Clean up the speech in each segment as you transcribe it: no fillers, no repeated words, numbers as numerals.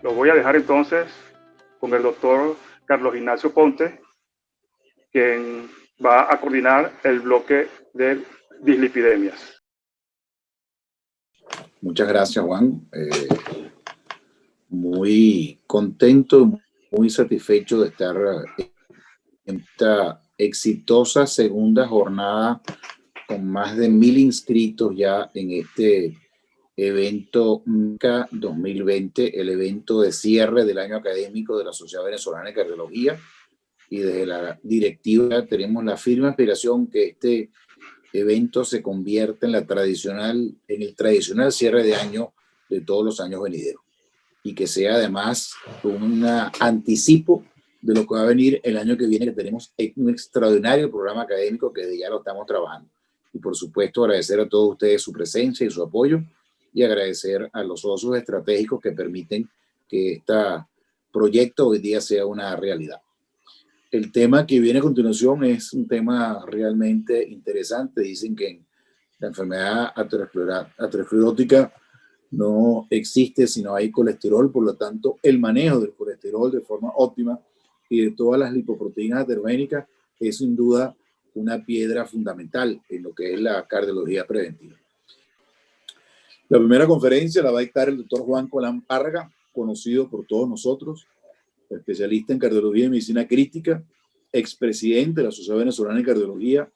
Lo voy a dejar entonces con el doctor Carlos Ignacio Ponte, quien va a coordinar el bloque de dislipidemias. Muchas gracias, Juan. Muy contento, muy satisfecho de estar en esta exitosa segunda jornada con más de 1000 inscritos ya en este evento MICA 2020, el evento de cierre del año académico de la Sociedad Venezolana de Cardiología. Y desde la directiva tenemos la firme aspiración que este evento se convierta en el tradicional cierre de año de todos los años venideros, y que sea además un anticipo de lo que va a venir el año que viene, que tenemos un extraordinario programa académico que ya lo estamos trabajando. Y por supuesto agradecer a todos ustedes su presencia y su apoyo, y agradecer a los socios estratégicos que permiten que este proyecto hoy día sea una realidad. El tema que viene a continuación es un tema realmente interesante. Dicen que la enfermedad aterosclerótica no existe si no hay colesterol, por lo tanto el manejo del colesterol de forma óptima y de todas las lipoproteínas aterogénicas es sin duda una piedra fundamental en lo que es la cardiología preventiva. La primera conferencia la va a dictar el doctor Juan Colán Párraga, conocido por todos nosotros, especialista en cardiología y medicina crítica, expresidente de la Sociedad Venezolana de Cardiología,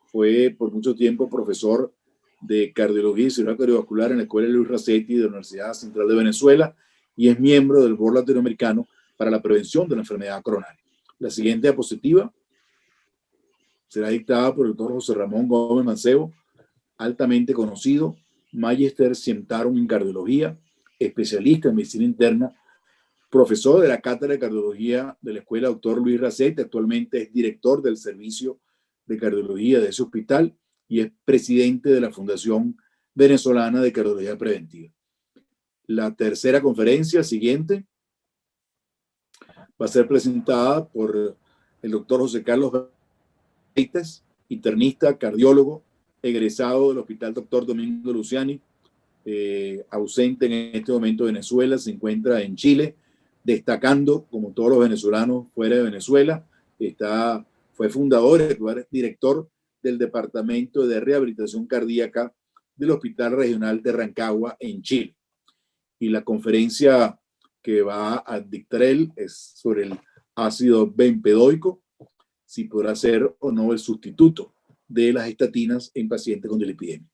fue por mucho tiempo profesor de cardiología y cirugía cardiovascular en la Escuela Luis Racetti de la Universidad Central de Venezuela y es miembro del Board Latinoamericano para la Prevención de la Enfermedad Coronaria. La siguiente diapositiva será dictada por el doctor José Ramón Gómez Mancebo, altamente conocido, Magister Scientiarum en cardiología, especialista en medicina interna, profesor de la Cátedra de Cardiología de la Escuela Dr. Luis Racetti, actualmente es director del Servicio de Cardiología de ese hospital y es presidente de la Fundación Venezolana de Cardiología Preventiva. La tercera conferencia siguiente va a ser presentada por el doctor José Carlos Beites, internista, cardiólogo, egresado del Hospital Dr. Domingo Luciani, ausente en este momento de Venezuela, se encuentra en Chile, destacando, como todos los venezolanos fuera de Venezuela. Fue fundador y director del Departamento de Rehabilitación Cardíaca del Hospital Regional de Rancagua en Chile. Y la conferencia que va a dictar él es sobre el ácido bempedoico, si podrá ser o no el sustituto de las estatinas en pacientes con dislipidemia.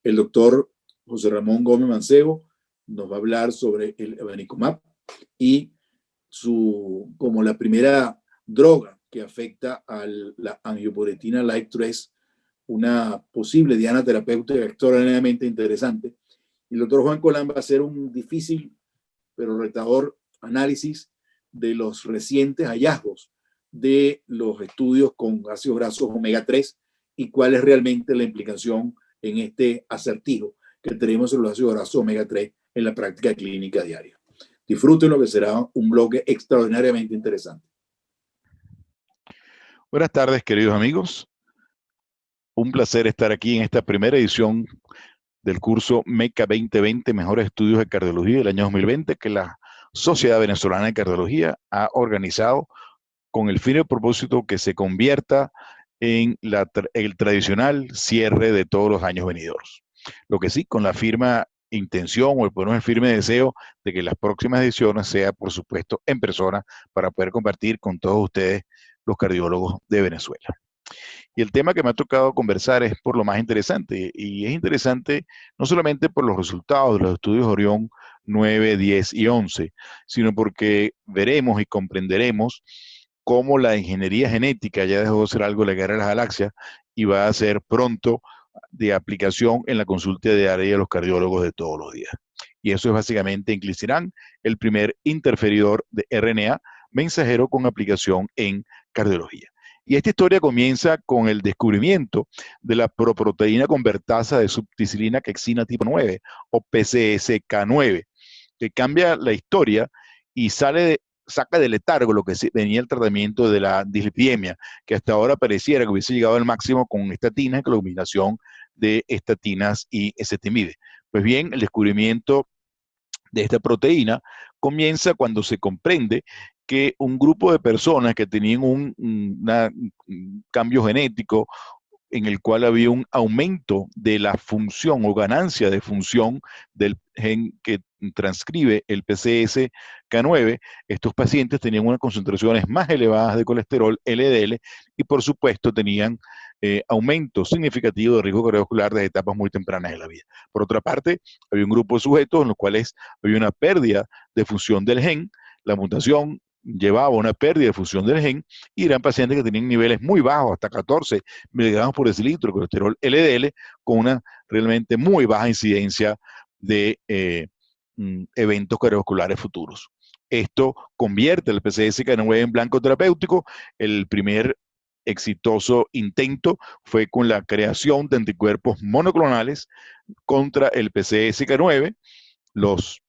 El doctor José Ramón Gómez Mancebo nos va a hablar sobre el evenirumab y como la primera droga que afecta a la angioporetina Like 3, una posible diana terapéutica extraordinariamente interesante. Y el doctor Juan Colán va a hacer un difícil pero retador análisis de los recientes hallazgos de los estudios con ácidos grasos omega 3 y cuál es realmente la implicación en este acertijo que tenemos sobre los ácidos grasos omega 3 en la práctica clínica diaria. Disfruten lo que será un bloque extraordinariamente interesante. Buenas tardes, queridos amigos. Un placer estar aquí en esta primera edición del curso MECA 2020, Mejores Estudios de Cardiología del año 2020, que la Sociedad Venezolana de Cardiología ha organizado con el fin y el propósito que se convierta en el tradicional cierre de todos los años venideros. Lo que sí, con la firme intención o por el firme deseo de que las próximas ediciones sea, por supuesto, en persona para poder compartir con todos ustedes, los cardiólogos de Venezuela. Y el tema que me ha tocado conversar es por lo más interesante, y es interesante no solamente por los resultados de los estudios Orión 9, 10 y 11, sino porque veremos y comprenderemos cómo la ingeniería genética ya dejó de ser algo de la guerra de las galaxias y va a ser pronto de aplicación en la consulta diaria de los cardiólogos de todos los días. Y eso es básicamente inclisiran, el primer interferidor de RNA mensajero con aplicación en cardiología. Y esta historia comienza con el descubrimiento de la proproteína convertasa de subticilina quexina tipo 9 o PCSK9, que cambia la historia y saca de letargo lo que venía el tratamiento de la dislipidemia, que hasta ahora pareciera que hubiese llegado al máximo con estatinas, con la combinación de estatinas y ezetimibe. Pues bien, el descubrimiento de esta proteína comienza cuando se comprende que un grupo de personas que tenían un cambio genético en el cual había un aumento de la función o ganancia de función del gen que transcribe el PCSK9, estos pacientes tenían unas concentraciones más elevadas de colesterol LDL y por supuesto tenían aumento significativo de riesgo cardiovascular desde etapas muy tempranas de la vida. Por otra parte, había un grupo de sujetos en los cuales había una pérdida de función del gen, la mutación llevaba una pérdida de función del gen y eran pacientes que tenían niveles muy bajos, hasta 14 miligramos por decilitro de colesterol LDL, con una realmente muy baja incidencia de eventos cardiovasculares futuros. Esto convierte el PCSK9 en blanco terapéutico. El primer exitoso intento fue con la creación de anticuerpos monoclonales contra el PCSK9. Los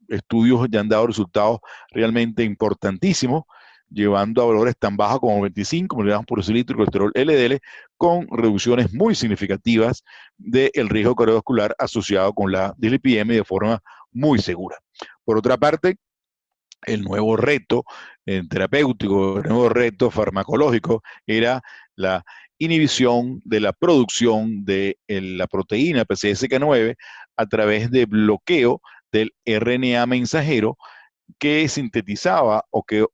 estudios ya han dado resultados realmente importantísimos, llevando a valores tan bajos como 25 miligramos por decilitro de colesterol LDL, con reducciones muy significativas del riesgo cardiovascular asociado con la dislipidemia de forma muy segura. Por otra parte, el nuevo reto terapéutico, el nuevo reto farmacológico era la inhibición de la producción de la proteína PCSK9 a través de bloqueo del RNA mensajero que sintetizaba o que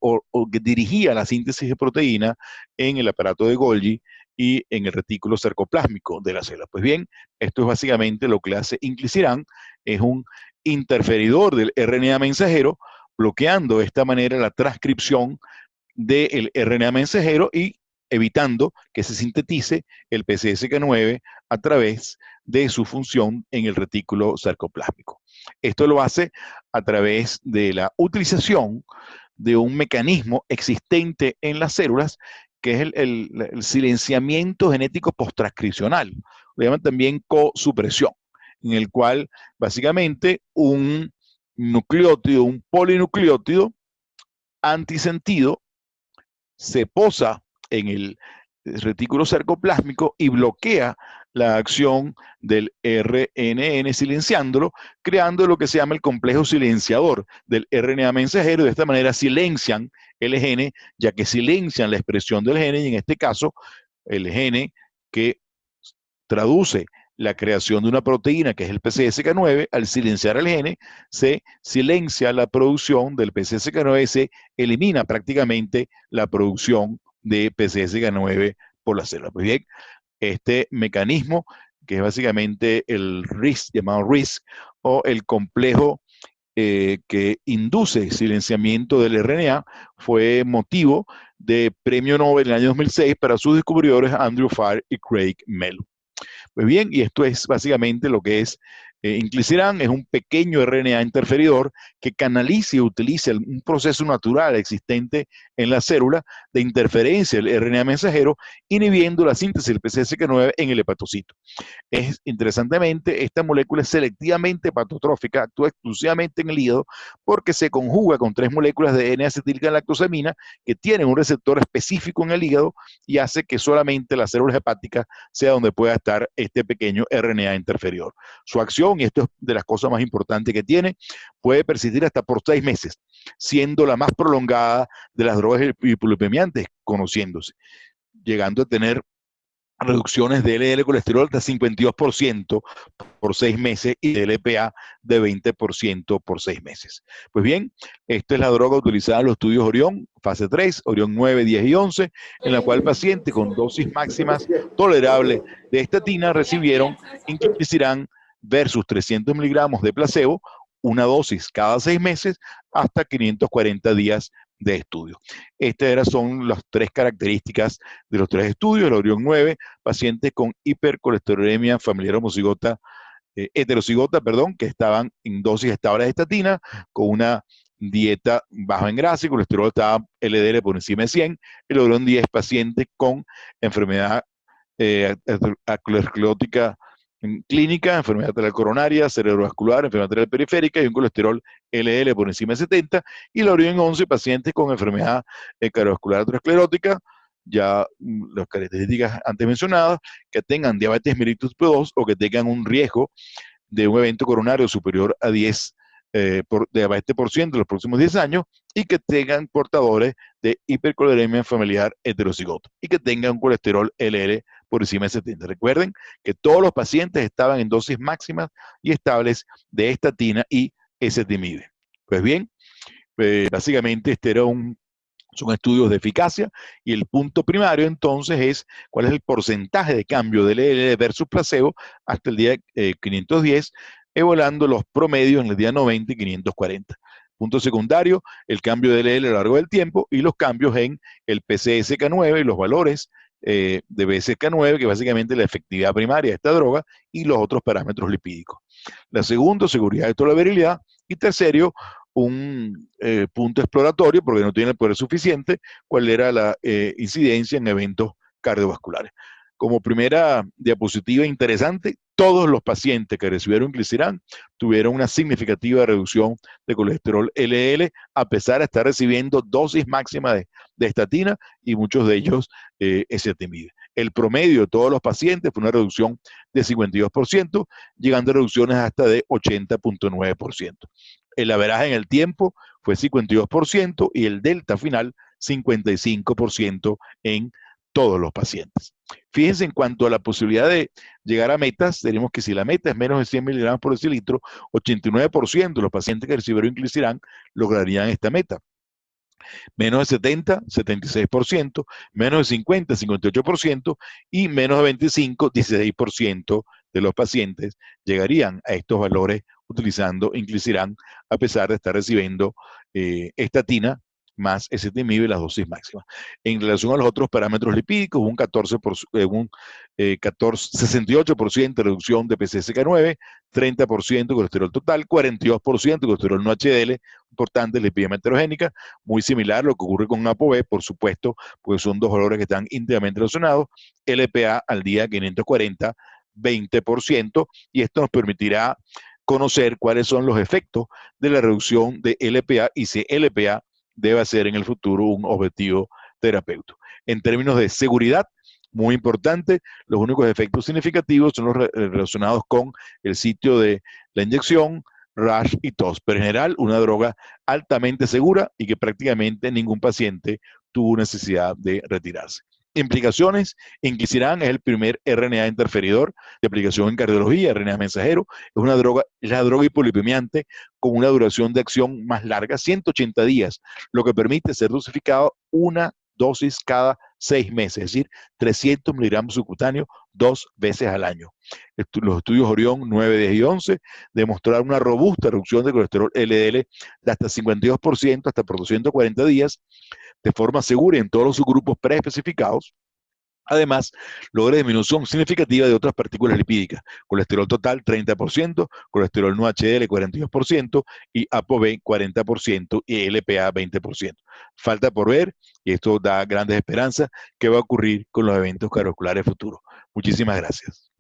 dirigía la síntesis de proteína en el aparato de Golgi y en el retículo sarcoplásmico de la célula. Pues bien, esto es básicamente lo que hace inclisiran, es un interferidor del RNA mensajero, bloqueando de esta manera la transcripción del RNA mensajero y evitando que se sintetice el PCSK9 a través de su función en el retículo sarcoplásmico. Esto lo hace a través de la utilización de un mecanismo existente en las células, que es el silenciamiento genético posttranscripcional. Lo llaman también cosupresión, en el cual básicamente un nucleótido, un polinucleótido antisentido, se posa en el retículo sarcoplásmico y bloquea la acción del RNN silenciándolo, creando lo que se llama el complejo silenciador del RNA mensajero. De esta manera silencian el gene, ya que silencian la expresión del gene, y en este caso el gene que traduce la creación de una proteína que es el PCSK9, al silenciar el gene, se silencia la producción del PCSK9, se elimina prácticamente la producción de PCSK9 por la célula. Pues bien, este mecanismo, que es básicamente el RISC, llamado RISC, o el complejo que induce silenciamiento del RNA, fue motivo de premio Nobel en el año 2006 para sus descubridores Andrew Farr y Craig Mello. Pues bien, y esto es básicamente lo que es inclisiran, es un pequeño RNA interferidor que canaliza y utiliza un proceso natural existente en la célula de interferencia del RNA mensajero, inhibiendo la síntesis del PCSK9 en el hepatocito. Interesantemente, esta molécula es selectivamente hepatotrófica, actúa exclusivamente en el hígado porque se conjuga con 3 moléculas de N-acetilgalactosamina que tienen un receptor específico en el hígado y hace que solamente las células hepáticas sea donde pueda estar este pequeño RNA interferidor. Su acción, y esto es de las cosas más importantes que tiene, puede persistir hasta por 6 meses, siendo la más prolongada de las drogas hipolipemiantes conociéndose, llegando a tener reducciones de LDL colesterol de 52% por 6 meses y de LPA de 20% por 6 meses. Pues bien, esta es la droga utilizada en los estudios Orión, fase 3, Orión 9, 10 y 11, en la cual pacientes con dosis máximas tolerables de estatina recibieron inclisiran versus 300 miligramos de placebo, una dosis cada 6 meses hasta 540 días de estudio. Estas son las 3 características de los 3 estudios. El Orión 9, pacientes con hipercolesterolemia familiar homocigota, heterocigota, que estaban en dosis estables de estatina, con una dieta baja en grasa y colesterol estaba LDL por encima de 100. El Orión 10, pacientes con enfermedad aterosclerótica clínica, enfermedad arterial coronaria, cerebrovascular, enfermedad arterial periférica y un colesterol LDL por encima de 70, y la Orión 11, pacientes con enfermedad cardiovascular aterosclerótica, ya las características antes mencionadas, que tengan diabetes mellitus tipo 2 o que tengan un riesgo de un evento coronario superior a 10 de 20% en los próximos 10 años y que tengan portadores de hipercolesterolemia familiar heterocigoto y que tengan un colesterol LL por encima de 70. Recuerden que todos los pacientes estaban en dosis máximas y estables de estatina y ezetimibe. Pues bien, básicamente son estudios de eficacia y el punto primario entonces es cuál es el porcentaje de cambio del LL versus placebo hasta el día 510, evaluando los promedios en el día 90 y 540. Punto secundario, el cambio del LL a lo largo del tiempo y los cambios en el PCSK9 y los valores de BCK9, que básicamente es la efectividad primaria de esta droga, y los otros parámetros lipídicos. La segunda, seguridad de tolerabilidad. Y tercero, un punto exploratorio, porque no tiene el poder suficiente, cuál era la incidencia en eventos cardiovasculares. Como primera diapositiva interesante, todos los pacientes que recibieron inclisiran tuvieron una significativa reducción de colesterol LL, a pesar de estar recibiendo dosis máxima de estatina y muchos de ellos ezetimibe. El promedio de todos los pacientes fue una reducción de 52%, llegando a reducciones hasta de 80.9%. El averaje en el tiempo fue 52% y el delta final 55% en todos los pacientes. Fíjense, en cuanto a la posibilidad de llegar a metas, tenemos que si la meta es menos de 100 miligramos por decilitro, 89% de los pacientes que recibieron inclisiran lograrían esta meta. Menos de 70, 76%, menos de 50, 58% y menos de 25, 16% de los pacientes llegarían a estos valores utilizando inclisiran a pesar de estar recibiendo estatina más ezetimibe, las dosis máximas. En relación a los otros parámetros lipídicos, un 68% de reducción de PCSK9, 30% de colesterol total, 42% de colesterol no HDL, importante, lipidemia heterogénica, muy similar a lo que ocurre con ApoB, por supuesto, pues son dos valores que están íntimamente relacionados. LPA al día 540, 20%, y esto nos permitirá conocer cuáles son los efectos de la reducción de LPA y si LPA debe ser en el futuro un objetivo terapéutico. En términos de seguridad, muy importante, los únicos efectos significativos son los relacionados con el sitio de la inyección, rash y tos, pero en general una droga altamente segura y que prácticamente ningún paciente tuvo necesidad de retirarse. Implicaciones: inclisiran es el primer RNA interferidor de aplicación en cardiología, RNA mensajero, es la droga hipolipemiante con una duración de acción más larga, 180 días, lo que permite ser dosificado una dosis cada 6 meses, es decir, 300 miligramos subcutáneos 2 veces al año. Los estudios Orión 9, 10 y 11 demostraron una robusta reducción de colesterol LDL de hasta 52% hasta por 240 días, de forma segura en todos los subgrupos preespecificados. Además, logra disminución significativa de otras partículas lipídicas, colesterol total 30%, colesterol no HDL 42% y ApoB 40% y LPA 20%. Falta por ver, y esto da grandes esperanzas, qué va a ocurrir con los eventos cardiovasculares futuros. Muchísimas gracias.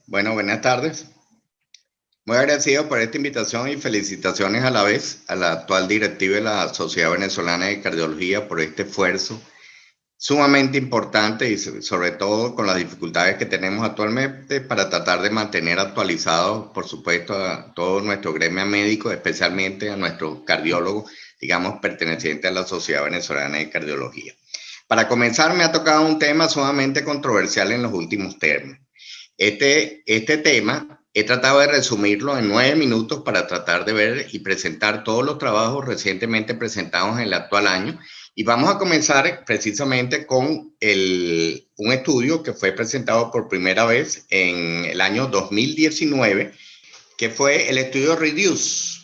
Bueno, buenas tardes. Muy agradecido por esta invitación y felicitaciones a la vez a la actual directiva de la Sociedad Venezolana de Cardiología por este esfuerzo sumamente importante y sobre todo con las dificultades que tenemos actualmente para tratar de mantener actualizados, por supuesto, a todo nuestro gremio médico, especialmente a nuestros cardiólogos, digamos, pertenecientes a la Sociedad Venezolana de Cardiología. Para comenzar, me ha tocado un tema sumamente controversial en los últimos términos. Este tema he tratado de resumirlo en 9 minutos para tratar de ver y presentar todos los trabajos recientemente presentados en el actual año. Y vamos a comenzar precisamente con un estudio que fue presentado por primera vez en el año 2019, que fue el estudio REDUCE.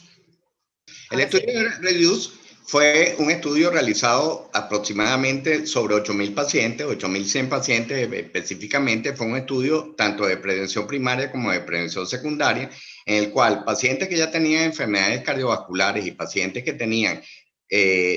El estudio REDUCE fue un estudio realizado aproximadamente sobre 8.000 pacientes, 8.100 pacientes específicamente. Fue un estudio tanto de prevención primaria como de prevención secundaria, en el cual pacientes que ya tenían enfermedades cardiovasculares y pacientes que tenían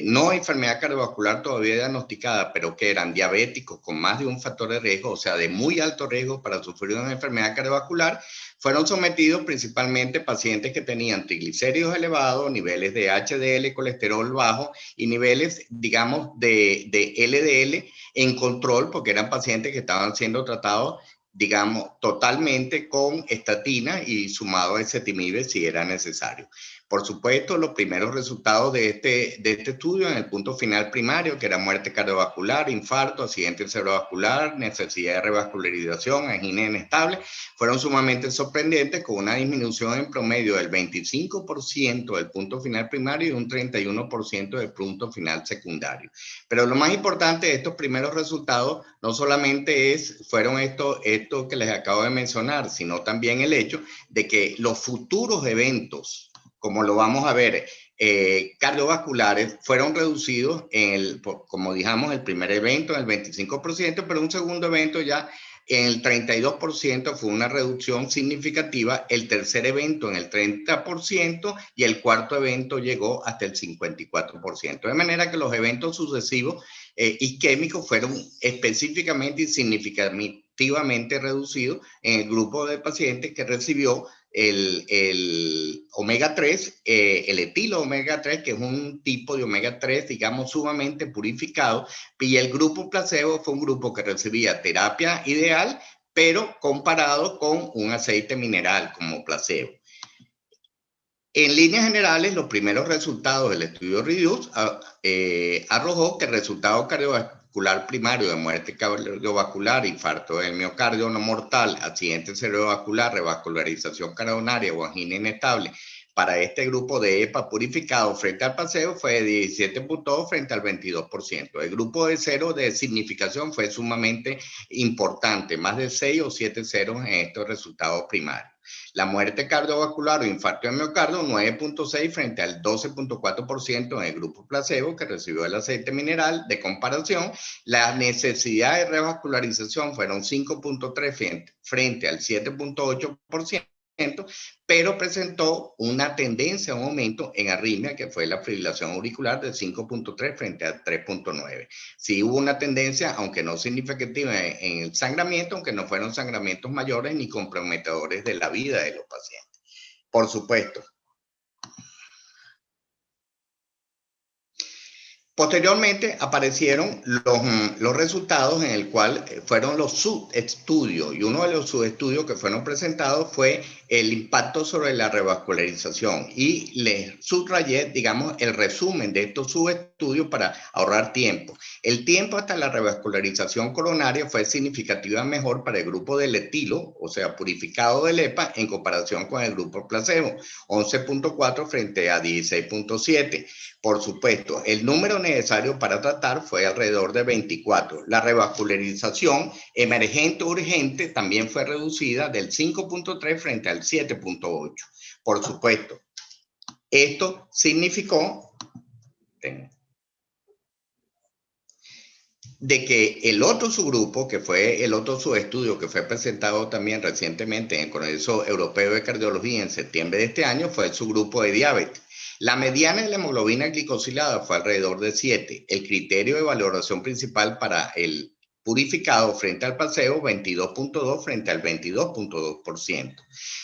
no enfermedad cardiovascular todavía diagnosticada, pero que eran diabéticos con más de un factor de riesgo, o sea, de muy alto riesgo para sufrir una enfermedad cardiovascular, fueron sometidos principalmente pacientes que tenían triglicéridos elevados, niveles de HDL, colesterol bajo y niveles, digamos, de LDL en control, porque eran pacientes que estaban siendo tratados digamos, totalmente con estatina y sumado a ezetimibe si era necesario. Por supuesto, los primeros resultados de este estudio en el punto final primario, que era muerte cardiovascular, infarto, accidente cerebrovascular, necesidad de revascularización, angina inestable, fueron sumamente sorprendentes, con una disminución en promedio del 25% del punto final primario y un 31% del punto final secundario. Pero lo más importante de estos primeros resultados no solamente fueron esto que les acabo de mencionar, sino también el hecho de que los futuros eventos, como lo vamos a ver, cardiovasculares, fueron reducidos como dijimos, el primer evento en el 25%, pero un segundo evento ya en el 32% fue una reducción significativa, el tercer evento en el 30% y el cuarto evento llegó hasta el 54%. De manera que los eventos sucesivos isquémicos fueron específicamente y significativamente reducidos en el grupo de pacientes que recibió el omega 3, el etilo omega 3, que es un tipo de omega 3, digamos, sumamente purificado, y el grupo placebo fue un grupo que recibía terapia ideal, pero comparado con un aceite mineral como placebo. En líneas generales, los primeros resultados del estudio REDUCE arrojó que el resultado cardiovascular primario de muerte cardiovascular, infarto del miocardio no mortal, accidente cerebrovascular, revascularización coronaria o angina inestable para este grupo de EPA purificado frente al placebo fue de 17.2 frente al 22%. El grupo de cero de significación fue sumamente importante, más de 6 o 7 ceros en estos resultados primarios. La muerte cardiovascular o infarto de miocardio, 9.6 frente al 12.4% en el grupo placebo que recibió el aceite mineral. De comparación, la necesidad de revascularización fueron 5.3 frente al 7.8%, pero presentó una tendencia a un aumento en arritmia, que fue la fibrilación auricular de 5.3 frente a 3.9. Sí hubo una tendencia, aunque no significativa, en el sangramiento, aunque no fueron sangramientos mayores ni comprometedores de la vida de los pacientes. Por supuesto. Posteriormente aparecieron los resultados en el cual fueron los subestudios, y uno de los subestudios que fueron presentados fue el impacto sobre la revascularización, y les subrayé, digamos, el resumen de estos subestudios para ahorrar tiempo. El tiempo hasta la revascularización coronaria fue significativamente mejor para el grupo del etilo, o sea, purificado del EPA, en comparación con el grupo placebo, 11.4 frente a 16.7. Por supuesto, el número necesario para tratar fue alrededor de 24. La revascularización emergente o urgente también fue reducida del 5.3 frente al 7.8. Por supuesto, esto significó de que el otro subgrupo, que fue el otro subestudio que fue presentado también recientemente en el Congreso Europeo de Cardiología en septiembre de este año, fue el subgrupo de diabetes. La mediana de la hemoglobina glicosilada fue alrededor de 7. El criterio de valoración principal para el purificado frente al placebo, 22.2 frente al 22.2%.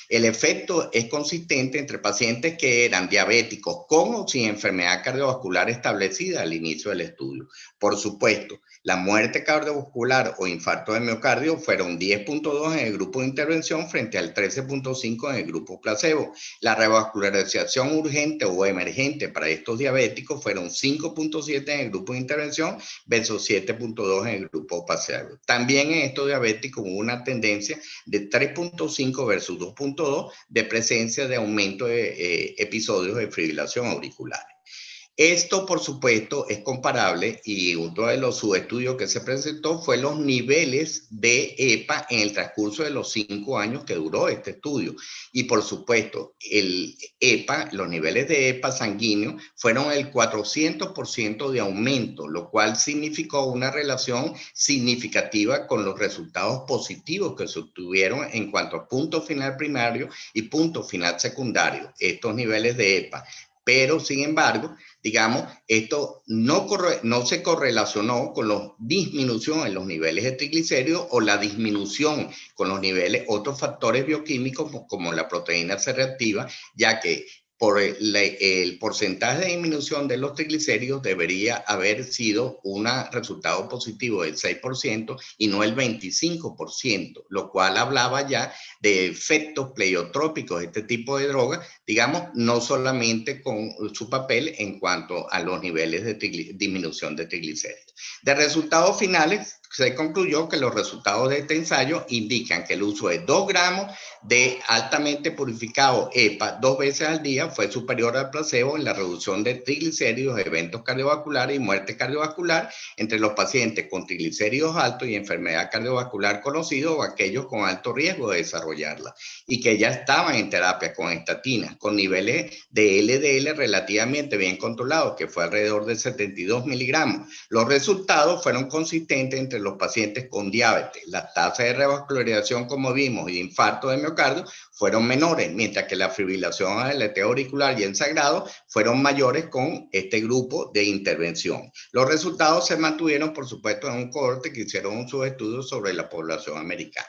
El efecto es consistente entre pacientes que eran diabéticos con o sin enfermedad cardiovascular establecida al inicio del estudio. Por supuesto, la muerte cardiovascular o infarto de miocardio fueron 10.2 en el grupo de intervención frente al 13.5 en el grupo placebo. La revascularización urgente o emergente para estos diabéticos fueron 5.7 en el grupo de intervención versus 7.2 en el grupo placebo. También en estos diabéticos hubo una tendencia de 3.5 versus 2.2 de presencia de aumento de episodios de fibrilación auricular. Esto, por supuesto, es comparable, y uno de los subestudios que se presentó fue los niveles de EPA en el transcurso de los 5 años que duró este estudio. Y, por supuesto, los niveles de EPA sanguíneo fueron el 400% de aumento, lo cual significó una relación significativa con los resultados positivos que se obtuvieron en cuanto a punto final primario y punto final secundario, estos niveles de EPA. Pero, sin embargo, digamos, esto no se correlacionó con la disminución en los niveles de triglicéridos o la disminución con los niveles, otros factores bioquímicos como la proteína C reactiva, ya que por el porcentaje de disminución de los triglicéridos debería haber sido un resultado positivo del 6% y no el 25%, lo cual hablaba ya de efectos pleiotrópicos de este tipo de drogas, digamos, no solamente con su papel en cuanto a los niveles de disminución de triglicéridos. De resultados finales, se concluyó que los resultados de este ensayo indican que el uso de 2 gramos de altamente purificado EPA 2 veces al día fue superior al placebo en la reducción de triglicéridos, eventos cardiovasculares y muerte cardiovascular entre los pacientes con triglicéridos altos y enfermedad cardiovascular conocida o aquellos con alto riesgo de desarrollarla y que ya estaban en terapia con estatinas, con niveles de LDL relativamente bien controlados, que fue alrededor de 72 miligramos. Los resultados fueron consistentes entre los pacientes con diabetes. Las tasas de revascularización, como vimos, y de infarto de miocardio fueron menores, mientras que la fibrilación aleteo auricular y el sangrado fueron mayores con este grupo de intervención. Los resultados se mantuvieron, por supuesto, en un cohorte que hicieron sus estudios sobre la población americana.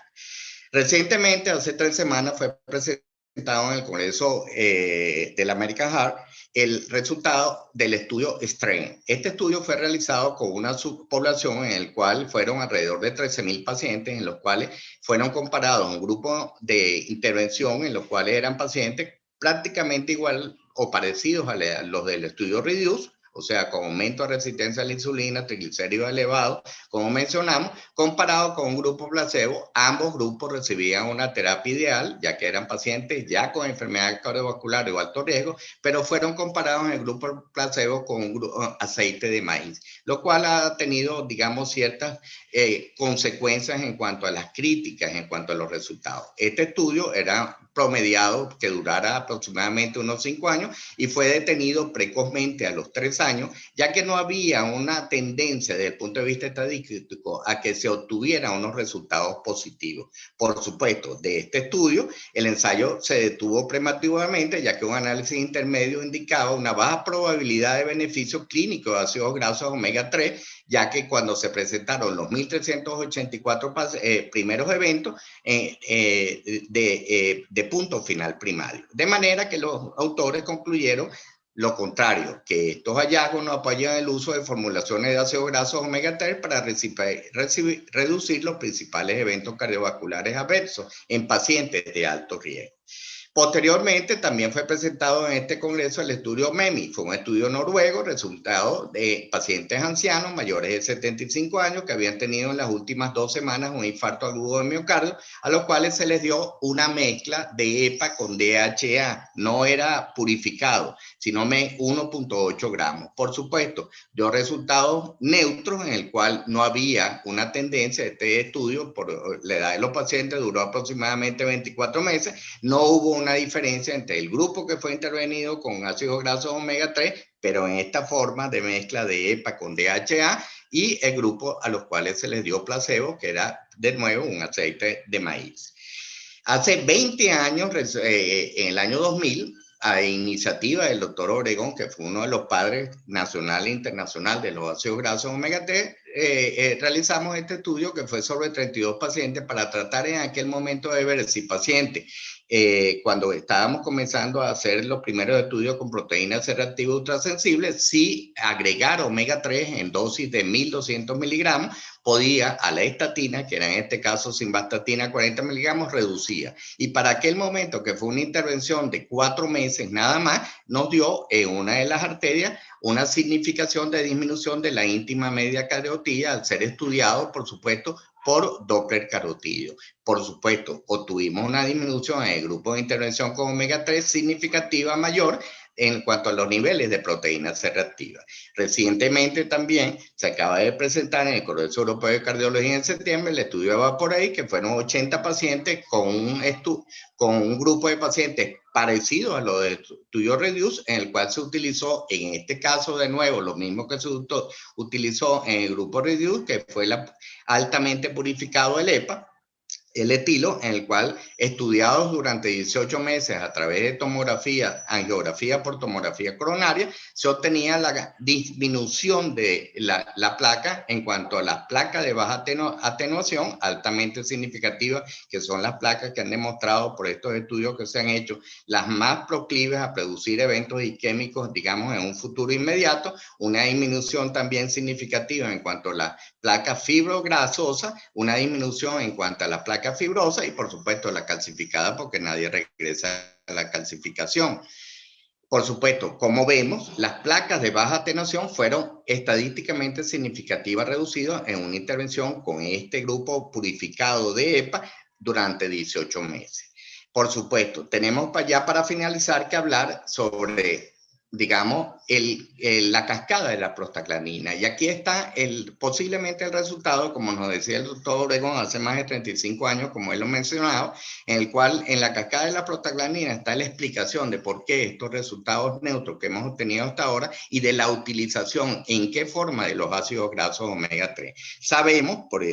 Recientemente, hace 3 semanas, fue presentado en el Congreso de la American Heart el resultado del estudio STRAIN. Este estudio fue realizado con una subpoblación en el cual fueron alrededor de 13,000 pacientes, en los cuales fueron comparados un grupo de intervención en los cuales eran pacientes prácticamente igual o parecidos a los del estudio REDUCE, o sea, con aumento de resistencia a la insulina, triglicéridos elevados, como mencionamos, comparado con un grupo placebo. Ambos grupos recibían una terapia ideal, ya que eran pacientes ya con enfermedad cardiovascular o alto riesgo, pero fueron comparados en el grupo placebo con un aceite de maíz, lo cual ha tenido, digamos, ciertas consecuencias en cuanto a las críticas, en cuanto a los resultados. Este estudio era promediado que durara aproximadamente unos 5 años y fue detenido precozmente a los 3 años, ya que no había una tendencia desde el punto de vista estadístico a que se obtuvieran unos resultados positivos. Por supuesto, de este estudio, el ensayo se detuvo prematuramente, ya que un análisis intermedio indicaba una baja probabilidad de beneficio clínico de ácidos grasos omega 3, ya que cuando se presentaron los 1.384 primeros eventos de punto final primario. De manera que los autores concluyeron lo contrario, que estos hallazgos no apoyan el uso de formulaciones de ácidos grasos omega 3 para reducir los principales eventos cardiovasculares adversos en pacientes de alto riesgo. Posteriormente, también fue presentado en este congreso el estudio MEMI. Fue un estudio noruego, resultado de pacientes ancianos mayores de 75 años que habían tenido en las últimas 2 semanas un infarto agudo de miocardio, a los cuales se les dio una mezcla de EPA con DHA. No era purificado, sino 1.8 gramos. Por supuesto, dio resultados neutros en el cual no había una tendencia. Este estudio, por la edad de los pacientes, duró aproximadamente 24 meses. No hubo una diferencia entre el grupo que fue intervenido con ácidos grasos omega 3, pero en esta forma de mezcla de EPA con DHA, y el grupo a los cuales se les dio placebo, que era de nuevo un aceite de maíz. Hace 20 años, en el año 2000, a iniciativa del doctor Obregón, que fue uno de los padres nacional e internacional de los ácidos grasos omega 3, realizamos este estudio que fue sobre 32 pacientes para tratar en aquel momento de ver si pacientes, cuando estábamos comenzando a hacer los primeros estudios con proteínas C reactivas ultrasensibles, si agregar omega 3 en dosis de 1.200 miligramos podía a la estatina, que era en este caso simvastatina 40 miligramos, reducía. Y para aquel momento, que fue una intervención de 4 meses nada más, nos dio en una de las arterias una significación de disminución de la íntima media carotida al ser estudiado, por supuesto, por Doppler carotidio. Por supuesto, obtuvimos una disminución en el grupo de intervención con omega 3 significativa mayor en cuanto a los niveles de proteína C reactiva. Recientemente también se acaba de presentar en el Congreso Europeo de Cardiología en septiembre el estudio de Vaporate, que fueron 80 pacientes con un grupo de pacientes parecido a lo del estudio REDUCE, en el cual se utilizó, en este caso de nuevo, lo mismo que se utilizó en el grupo REDUCE, que fue altamente purificado el EPA, el etilo, en el cual estudiados durante 18 meses a través de tomografía, angiografía por tomografía coronaria, se obtenía la disminución de la placa en cuanto a las placas de baja atenuación, altamente significativas, que son las placas que han demostrado por estos estudios que se han hecho, las más proclives a producir eventos isquémicos, digamos, en un futuro inmediato, una disminución también significativa en cuanto a la placa fibrograsosa, una disminución en cuanto a la placa fibrosa y por supuesto la calcificada, porque nadie regresa a la calcificación. Por supuesto, como vemos, las placas de baja atenuación fueron estadísticamente significativas reducidas en una intervención con este grupo purificado de EPA durante 18 meses. Por supuesto, tenemos ya para finalizar que hablar sobre, digamos, la cascada de la prostaglandina. Y aquí está posiblemente el resultado, como nos decía el doctor Obregón hace más de 35 años, como él lo mencionaba, en el cual en la cascada de la prostaglandina está la explicación de por qué estos resultados neutros que hemos obtenido hasta ahora y de la utilización, en qué forma de los ácidos grasos omega 3. Sabemos, por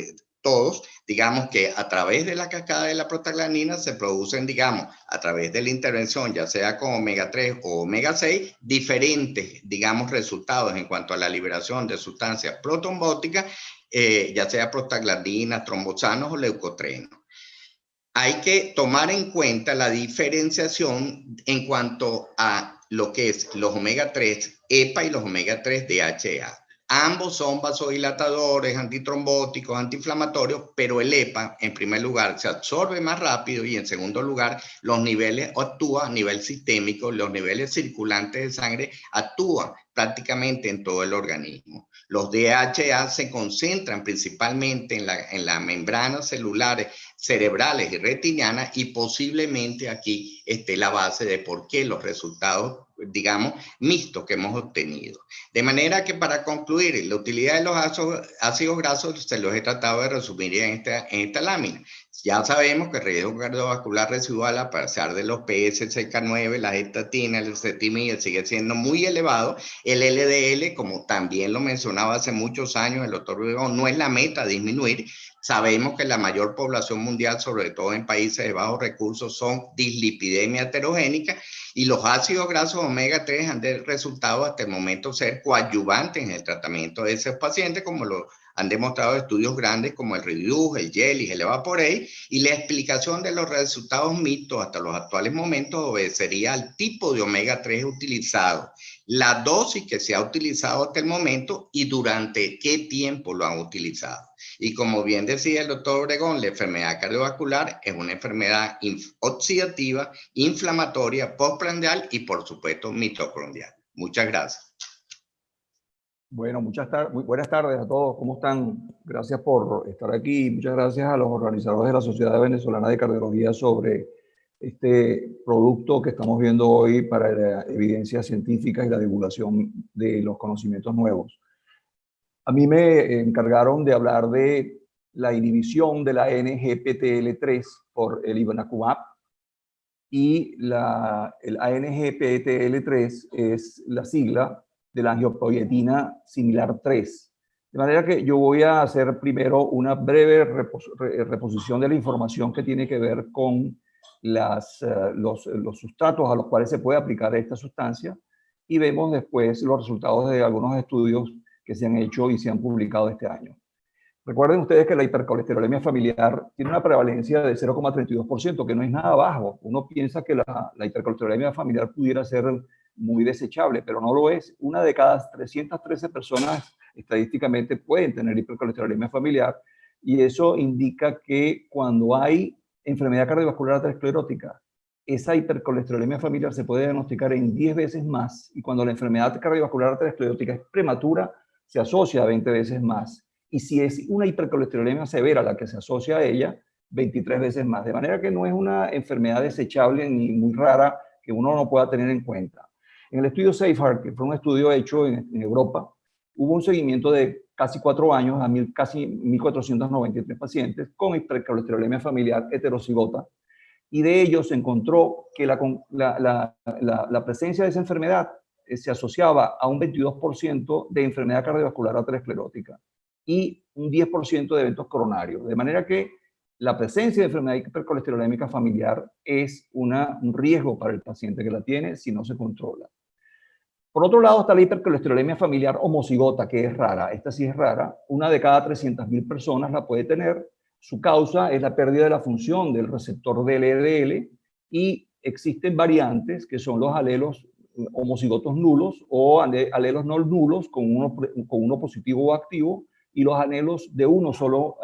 todos, digamos que a través de la cascada de la prostaglandina se producen, digamos, a través de la intervención, ya sea con omega 3 o omega 6, diferentes, digamos, resultados en cuanto a la liberación de sustancias protrombóticas, ya sea prostaglandinas, trombosanos o leucotrenos. Hay que tomar en cuenta la diferenciación en cuanto a lo que es los omega 3 EPA y los omega 3 DHA. Ambos son vasodilatadores, antitrombóticos, antiinflamatorios, pero el EPA, en primer lugar, se absorbe más rápido y en segundo lugar, los niveles actúa a nivel sistémico, los niveles circulantes de sangre actúan prácticamente en todo el organismo. Los DHA se concentran principalmente en las membranas celulares cerebrales y retinianas y posiblemente aquí esté la base de por qué los resultados, digamos, mixtos que hemos obtenido. De manera que para concluir, la utilidad de los ácidos grasos se los he tratado de resumir en esta lámina. Ya sabemos que el riesgo cardiovascular residual, a pesar de los PSCK9, las estatinas, el ezetimibe, sigue siendo muy elevado. El LDL, como también lo mencionaba hace muchos años el doctor Obregón, no es la meta disminuir. Sabemos que la mayor población mundial, sobre todo en países de bajos recursos, son dislipidemia heterogénica y los ácidos grasos omega 3 han resultado hasta el momento ser coadyuvantes en el tratamiento de esos pacientes, como lo han demostrado estudios grandes como el Reduce, el Jelly, el Evaporate, y la explicación de los resultados mixtos hasta los actuales momentos obedecería al tipo de omega 3 utilizado, la dosis que se ha utilizado hasta el momento y durante qué tiempo lo han utilizado. Y como bien decía el doctor Obregón, la enfermedad cardiovascular es una enfermedad oxidativa, inflamatoria, postprandial y por supuesto mitocondrial. Muchas gracias. Bueno, muy buenas tardes a todos. ¿Cómo están? Gracias por estar aquí. Muchas gracias a los organizadores de la Sociedad Venezolana de Cardiología sobre este producto que estamos viendo hoy para la evidencia científica y la divulgación de los conocimientos nuevos. A mí me encargaron de hablar de la inhibición de la ANGPTL3 por el ivanacumab y el ANGPTL3 es la sigla de la angiopoietina similar 3. De manera que yo voy a hacer primero una breve reposición de la información que tiene que ver con los sustratos a los cuales se puede aplicar esta sustancia y vemos después los resultados de algunos estudios que se han hecho y se han publicado este año. Recuerden ustedes que la hipercolesterolemia familiar tiene una prevalencia de 0,32%, que no es nada bajo. Uno piensa que la hipercolesterolemia familiar pudiera ser muy desechable, pero no lo es. Una de cada 313 personas estadísticamente pueden tener hipercolesterolemia familiar y eso indica que cuando hay enfermedad cardiovascular aterosclerótica, esa hipercolesterolemia familiar se puede diagnosticar en 10 veces más y cuando la enfermedad cardiovascular aterosclerótica es prematura, se asocia a 20 veces más. Y si es una hipercolesterolemia severa la que se asocia a ella, 23 veces más. De manera que no es una enfermedad desechable ni muy rara que uno no pueda tener en cuenta. En el estudio SAFEHEART, que fue un estudio hecho en Europa, hubo un seguimiento de casi 4 años a casi 1.493 pacientes con hipercolesterolemia familiar heterocigota, y de ellos se encontró que la presencia de esa enfermedad se asociaba a un 22% de enfermedad cardiovascular aterosclerótica y un 10% de eventos coronarios. De manera que la presencia de enfermedad hipercolesterolémica familiar es un riesgo para el paciente que la tiene si no se controla. Por otro lado está la hipercolesterolemia familiar homocigota, que es rara. Esta sí es rara. Una de cada 300.000 personas la puede tener. Su causa es la pérdida de la función del receptor del LDL y existen variantes que son los alelos homocigotos nulos o alelos no nulos con uno positivo o activo y los alelos de uno solo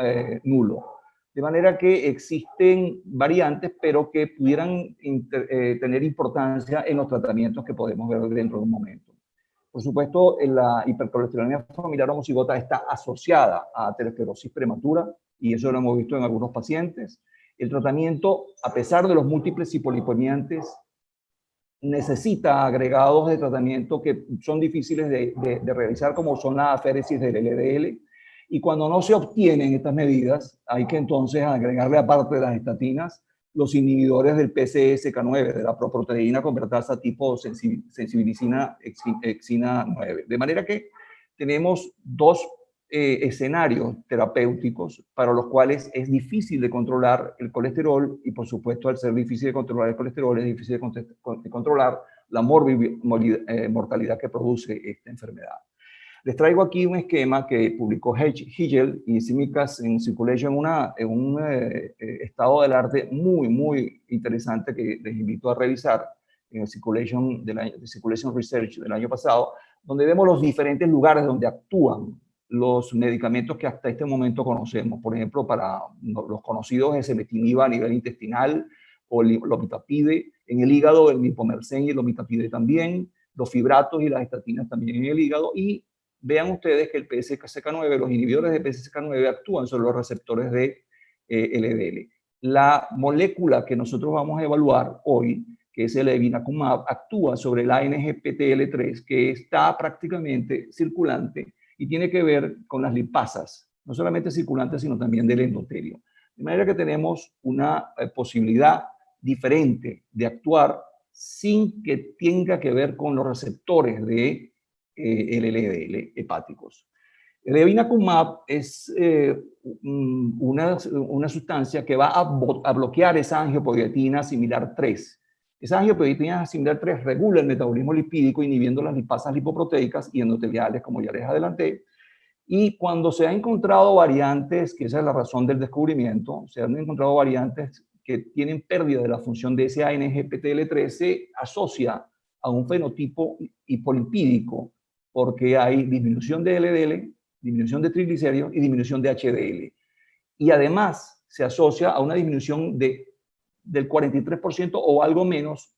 nulo. De manera que existen variantes, pero que pudieran tener importancia en los tratamientos que podemos ver dentro de un momento. Por supuesto, la hipercolesterolemia familiar homocigota está asociada a aterosclerosis prematura, y eso lo hemos visto en algunos pacientes. El tratamiento, a pesar de los múltiples hipolipemiantes, necesita agregados de tratamiento que son difíciles de realizar, como son la aféresis del LDL. Y cuando no se obtienen estas medidas, hay que entonces agregarle, aparte de las estatinas, los inhibidores del PCSK9, de la proproteína convertasa tipo sensibilicina exina 9. De manera que tenemos dos escenarios terapéuticos para los cuales es difícil de controlar el colesterol y, por supuesto, al ser difícil de controlar el colesterol, es difícil de controlar la mortalidad que produce esta enfermedad. Les traigo aquí un esquema que publicó Higel y Simicas en Circulation, en un estado del arte muy interesante que les invito a revisar en el Circulation Research del año pasado, donde vemos los diferentes lugares donde actúan los medicamentos que hasta este momento conocemos. Por ejemplo, para los conocidos esemetinib a nivel intestinal o lomitapide, en el hígado el mipomersen y el lomitapide también, los fibratos y las estatinas también en el hígado, y vean ustedes que el PCSK9, los inhibidores de PCSK9 actúan sobre los receptores de LDL. La molécula que nosotros vamos a evaluar hoy, que es el evinacumab, actúa sobre el ANGPTL3, que está prácticamente circulante y tiene que ver con las lipasas, no solamente circulantes, sino también del endotelio. De manera que tenemos una posibilidad diferente de actuar sin que tenga que ver con los receptores de el LDL hepáticos. El evinacumab es una sustancia que va a bloquear esa angiopoietina similar 3. Esa angiopoietina similar 3 regula el metabolismo lipídico, inhibiendo las lipasas lipoproteicas y endoteliales, como ya les adelanté. Y cuando se han encontrado variantes, que esa es la razón del descubrimiento, se han encontrado variantes que tienen pérdida de la función de ese ANGPTL3, se asocia a un fenotipo hipolipídico, porque hay disminución de LDL, disminución de triglicéridos y disminución de HDL. Y además se asocia a una disminución del 43% o algo menos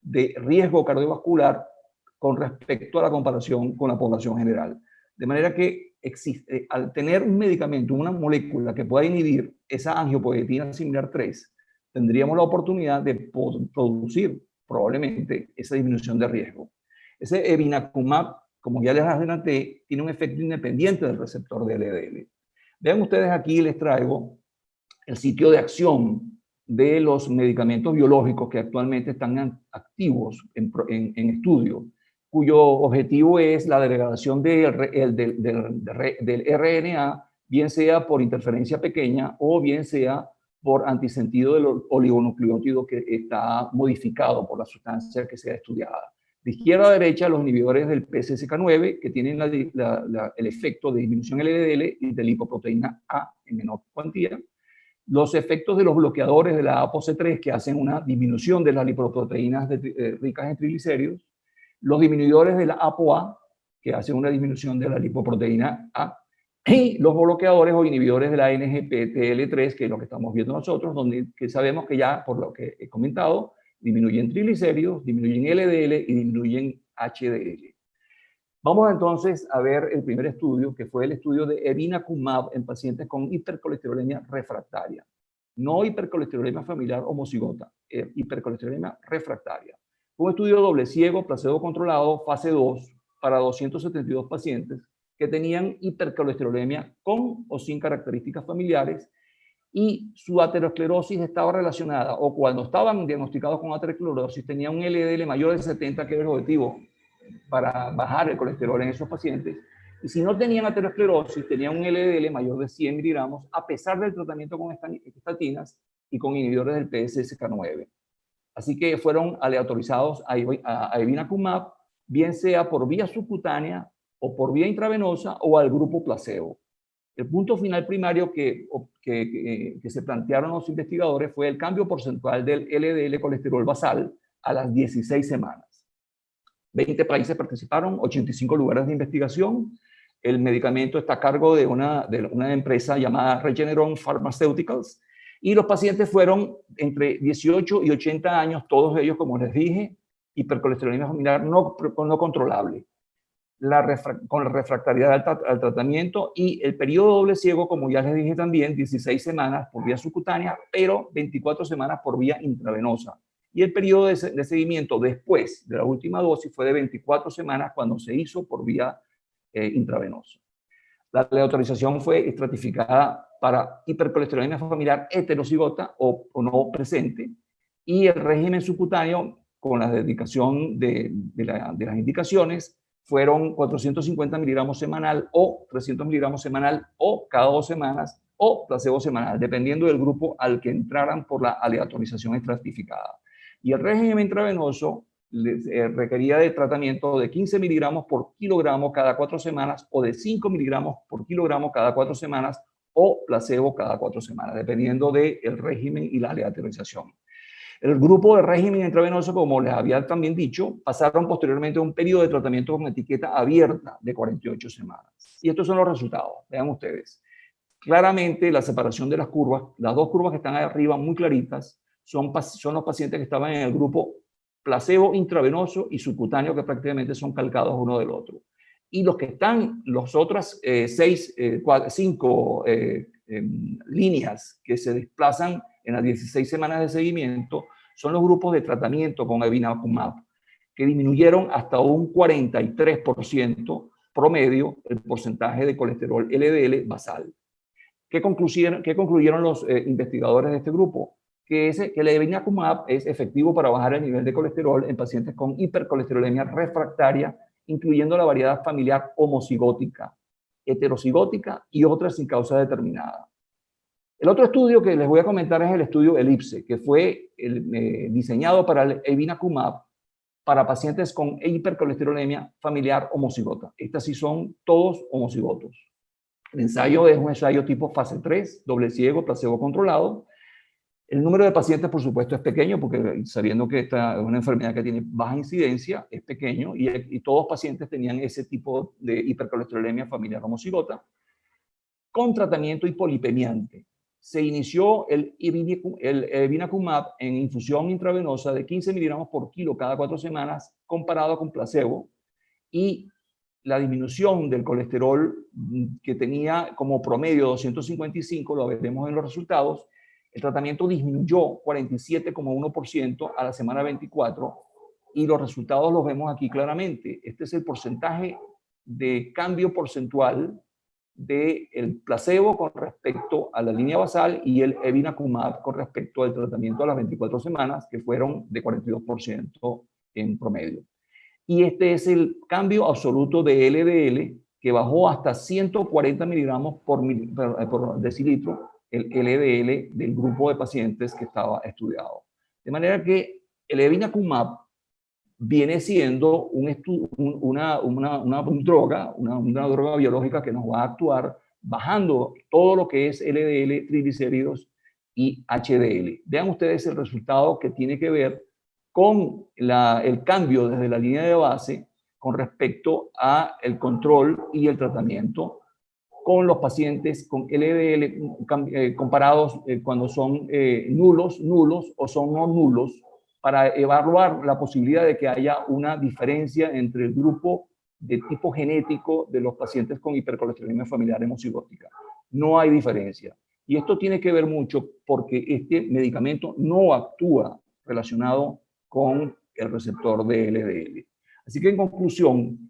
de riesgo cardiovascular con respecto a la comparación con la población general. De manera que existe, al tener un medicamento, una molécula que pueda inhibir esa angiopoietina similar 3, tendríamos la oportunidad de producir probablemente esa disminución de riesgo. Ese evinacumab, como ya les adelanté, tiene un efecto independiente del receptor de LDL. Vean ustedes aquí, les traigo el sitio de acción de los medicamentos biológicos que actualmente están activos en estudio, cuyo objetivo es la degradación del RNA, bien sea por interferencia pequeña o bien sea por antisentido del oligonucleótido que está modificado por la sustancia que sea estudiada. De izquierda a derecha, los inhibidores del PCSK9, que tienen el efecto de disminución LDL y de lipoproteína A en menor cuantía. Los efectos de los bloqueadores de la ApoC3, que hacen una disminución de las lipoproteínas ricas en triglicéridos. Los disminuidores de la ApoA, que hacen una disminución de la lipoproteína A. Y los bloqueadores o inhibidores de la ANGPTL3, que es lo que estamos viendo nosotros, donde que sabemos que ya, por lo que he comentado, disminuyen triglicéridos, disminuyen LDL y disminuyen HDL. Vamos entonces a ver el primer estudio, que fue el estudio de evinacumab en pacientes con hipercolesterolemia refractaria. No hipercolesterolemia familiar homocigota, hipercolesterolemia refractaria. Un estudio doble ciego, placebo controlado, fase 2, para 272 pacientes que tenían hipercolesterolemia con o sin características familiares, y su aterosclerosis estaba relacionada, o cuando estaban diagnosticados con aterosclerosis, tenían un LDL mayor de 70, que era el objetivo para bajar el colesterol en esos pacientes, Y si no tenían aterosclerosis, tenían un LDL mayor de 100 miligramos a pesar del tratamiento con estatinas y con inhibidores del PCSK9. Así que fueron aleatorizados a evinacumab, bien sea por vía subcutánea o por vía intravenosa o al grupo placebo. El punto final primario que se plantearon los investigadores fue el cambio porcentual del LDL colesterol basal a las 16 semanas. 20 países participaron, 85 lugares de investigación. El medicamento está a cargo de una empresa llamada Regeneron Pharmaceuticals, y los pacientes fueron entre 18 y 80 años, todos ellos, como les dije, hipercolesterolemia familiar no controlable, con la refractariedad al tratamiento, y el periodo doble ciego, como ya les dije también, 16 semanas por vía subcutánea, pero 24 semanas por vía intravenosa. Y el periodo de seguimiento después de la última dosis fue de 24 semanas cuando se hizo por vía intravenosa. La autorización fue estratificada para hipercolesterolemia familiar heterocigota o no presente, y el régimen subcutáneo, con la dedicación de las indicaciones, fueron 450 miligramos semanal o 300 miligramos semanal o cada 2 semanas o placebo semanal, dependiendo del grupo al que entraran por la aleatorización estratificada. Y el régimen intravenoso requería de tratamiento de 15 miligramos por kilogramo cada 4 semanas o de 5 miligramos por kilogramo cada 4 semanas o placebo cada 4 semanas, dependiendo del régimen y la aleatorización. El grupo de régimen intravenoso, como les había también dicho, pasaron posteriormente a un periodo de tratamiento con etiqueta abierta de 48 semanas. Y estos son los resultados. Vean ustedes. Claramente la separación de las curvas, las dos curvas que están ahí arriba muy claritas, son los pacientes que estaban en el grupo placebo intravenoso y subcutáneo, que prácticamente son calcados uno del otro. Y los que están, los otras 5 líneas que se desplazan en las 16 semanas de seguimiento, son los grupos de tratamiento con evinacumab, que disminuyeron hasta un 43% promedio el porcentaje de colesterol LDL basal. ¿Qué concluyeron los investigadores de este grupo? Que el evinacumab es efectivo para bajar el nivel de colesterol en pacientes con hipercolesterolemia refractaria, incluyendo la variedad familiar homocigótica, heterocigótica y otras sin causa determinada. El otro estudio que les voy a comentar es el estudio ELIPSE, que fue diseñado para el evinacumab para pacientes con hipercolesterolemia familiar homocigota. Estas sí son todos homocigotos. El ensayo es un ensayo tipo fase 3, doble ciego, placebo controlado. El número de pacientes, por supuesto, es pequeño, porque sabiendo que esta es una enfermedad que tiene baja incidencia, es pequeño, y todos los pacientes tenían ese tipo de hipercolesterolemia familiar homocigota, con tratamiento hipolipemiante. Se inició el evinacumab en infusión intravenosa de 15 miligramos por kilo cada 4 semanas, comparado con placebo, y la disminución del colesterol, que tenía como promedio 255, lo veremos en los resultados. El tratamiento disminuyó 47,1% a la semana 24, y los resultados los vemos aquí claramente. Este es el porcentaje de cambio porcentual del placebo con respecto a la línea basal y el evinacumab con respecto al tratamiento a las 24 semanas, que fueron de 42% en promedio. Y este es el cambio absoluto de LDL, que bajó hasta 140 miligramos por decilitro, el LDL del grupo de pacientes que estaba estudiado. De manera que el evinacumab viene siendo una droga biológica que nos va a actuar bajando todo lo que es LDL, triglicéridos y HDL. Vean ustedes el resultado que tiene que ver con el cambio desde la línea de base con respecto a el control y el tratamiento con los pacientes con LDL comparados cuando son nulos o son no nulos, para evaluar la posibilidad de que haya una diferencia entre el grupo de tipo genético de los pacientes con hipercolesterolemia familiar homocigótica. No hay diferencia. Y esto tiene que ver mucho porque este medicamento no actúa relacionado con el receptor de LDL. Así que en conclusión,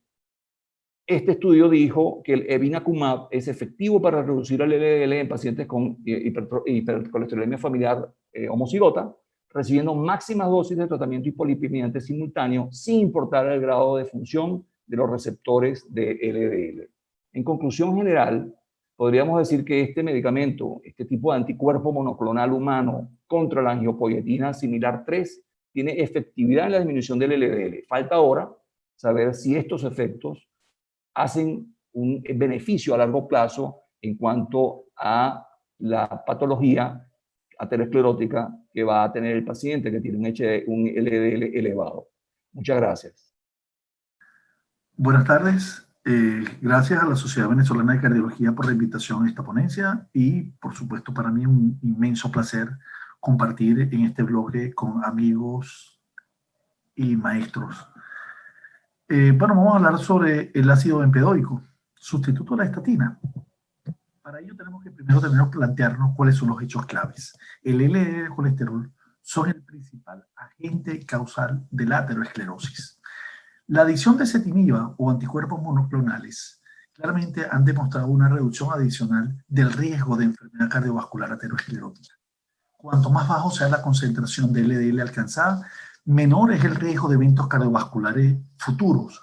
este estudio dijo que el evinacumab es efectivo para reducir el LDL en pacientes con hipercolesterolemia familiar homocigota, recibiendo máximas dosis de tratamiento hipolipemiante simultáneo sin importar el grado de función de los receptores de LDL. En conclusión general, podríamos decir que este medicamento, este tipo de anticuerpo monoclonal humano contra la angiopoietina similar 3, tiene efectividad en la disminución del LDL. Falta ahora saber si estos efectos hacen un beneficio a largo plazo en cuanto a la patología aterosclerótica que va a tener el paciente que tiene un LDL elevado. Muchas gracias. Buenas tardes. Gracias a la Sociedad Venezolana de Cardiología por la invitación a esta ponencia y, por supuesto, para mí un inmenso placer compartir en este bloque con amigos y maestros. Bueno, vamos a hablar sobre el ácido bempedoico, sustituto de la estatina. Para ello tenemos que primero plantearnos cuáles son los hechos claves. El LDL y el colesterol son el principal agente causal de la aterosclerosis. La adición de ezetimiba o anticuerpos monoclonales claramente han demostrado una reducción adicional del riesgo de enfermedad cardiovascular aterosclerótica. Cuanto más bajo sea la concentración de LDL alcanzada, menor es el riesgo de eventos cardiovasculares futuros.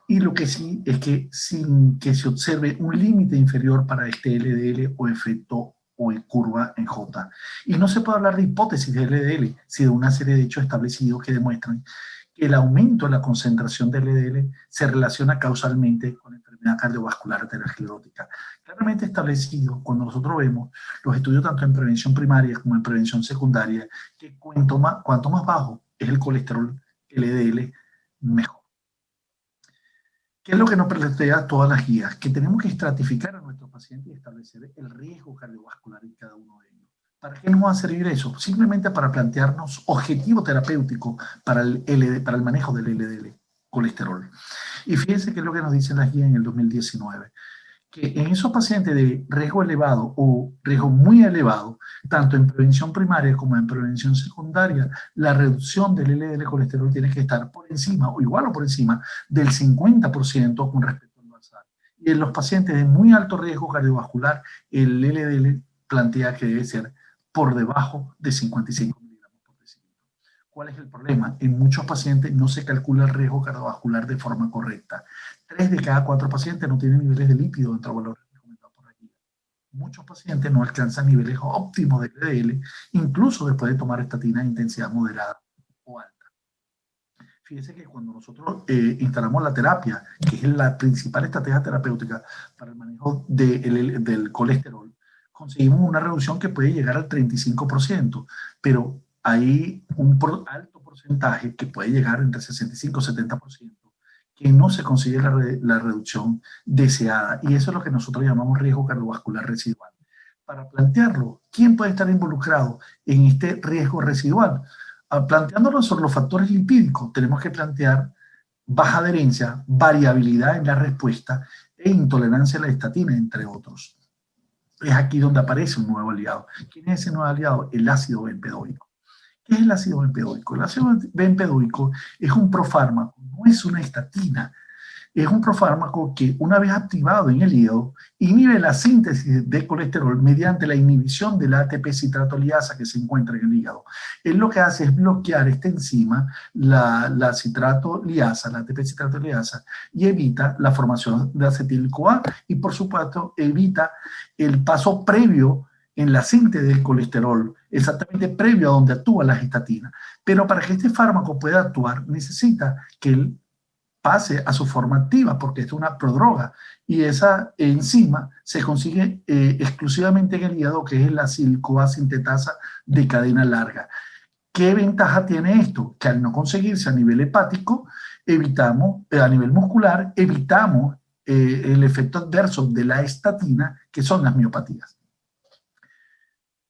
Y lo que sí es que sin que se observe un límite inferior para este LDL o efecto o en curva en J. Y no se puede hablar de hipótesis de LDL, sino de una serie de hechos establecidos que demuestran que el aumento de la concentración de LDL se relaciona causalmente con la enfermedad cardiovascular aterosclerótica. Claramente establecido cuando nosotros vemos los estudios tanto en prevención primaria como en prevención secundaria, que cuanto más bajo es el colesterol LDL, mejor. ¿Qué es lo que nos plantea todas las guías? Que tenemos que estratificar a nuestros pacientes y establecer el riesgo cardiovascular en cada uno de ellos. ¿Para qué nos va a servir eso? Simplemente para plantearnos objetivo terapéutico para el manejo del LDL, colesterol. Y fíjense qué es lo que nos dicen las guías en el 2019, que en esos pacientes de riesgo elevado o riesgo muy elevado, tanto en prevención primaria como en prevención secundaria, la reducción del LDL colesterol tiene que estar por encima o igual o por encima del 50% con respecto al basal. Y en los pacientes de muy alto riesgo cardiovascular, el LDL plantea que debe ser por debajo de 55 miligramos por decilitro. ¿Cuál es el problema? En muchos pacientes no se calcula el riesgo cardiovascular de forma correcta. 3 de cada 4 pacientes no tienen niveles de lípido dentro de valores recomendados por aquí. Muchos pacientes no alcanzan niveles óptimos de LDL, incluso después de tomar estatina de intensidad moderada o alta. Fíjense que cuando nosotros instalamos la terapia, que es la principal estrategia terapéutica para el manejo del colesterol, conseguimos una reducción que puede llegar al 35%, pero hay un alto porcentaje que puede llegar entre 65 y 70%, que no se consigue la reducción deseada. Y eso es lo que nosotros llamamos riesgo cardiovascular residual. Para plantearlo, ¿quién puede estar involucrado en este riesgo residual? Planteándonos sobre los factores lipídicos, tenemos que plantear baja adherencia, variabilidad en la respuesta e intolerancia a la estatina, entre otros. Es aquí donde aparece un nuevo aliado. ¿Quién es ese nuevo aliado? El ácido bempedoico. ¿Qué es el ácido bempedoico? El ácido bempedoico es un profármaco, no es una estatina. Es un profármaco que, una vez activado en el hígado, inhibe la síntesis de colesterol mediante la inhibición de la ATP citratoliasa que se encuentra en el hígado. Él lo que hace es bloquear esta enzima, la citratoliasa, la ATP citratoliasa, y evita la formación de acetil-CoA y, por supuesto, evita el paso previo en la síntesis del colesterol, exactamente previo a donde actúa la gestatina. Pero para que este fármaco pueda actuar, necesita que él pase a su forma activa, porque es una prodroga, y esa enzima se consigue exclusivamente en el hígado, que es la acetil-CoA sintetasa de cadena larga. ¿Qué ventaja tiene esto? Que al no conseguirse a nivel hepático, evitamos, a nivel muscular, evitamos el efecto adverso de la estatina, que son las miopatías.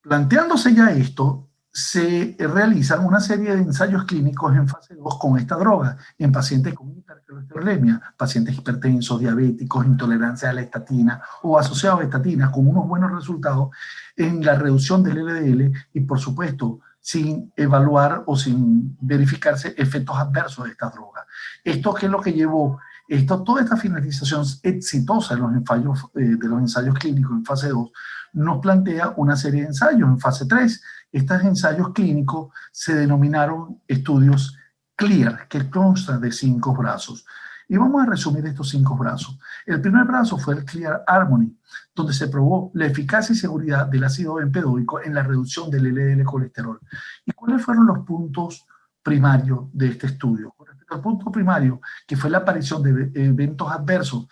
Planteándose ya esto, se realizan una serie de ensayos clínicos en fase 2 con esta droga en pacientes con hipercolesterolemia, pacientes hipertensos, diabéticos, intolerancia a la estatina o asociados a estatina, con unos buenos resultados en la reducción del LDL y, por supuesto, sin evaluar o sin verificarse efectos adversos de esta droga. ¿Esto qué es lo que llevó? Toda esta finalización exitosa de los ensayos clínicos en fase 2 nos plantea una serie de ensayos en fase 3. Estos ensayos clínicos se denominaron estudios CLEAR, que constan de 5 brazos. Y vamos a resumir estos 5 brazos. El primer brazo fue el Clear Harmony, donde se probó la eficacia y seguridad del ácido bempedoico en la reducción del LDL colesterol. ¿Y cuáles fueron los puntos primarios de este estudio? Con respecto al punto primario, que fue la aparición de eventos adversos,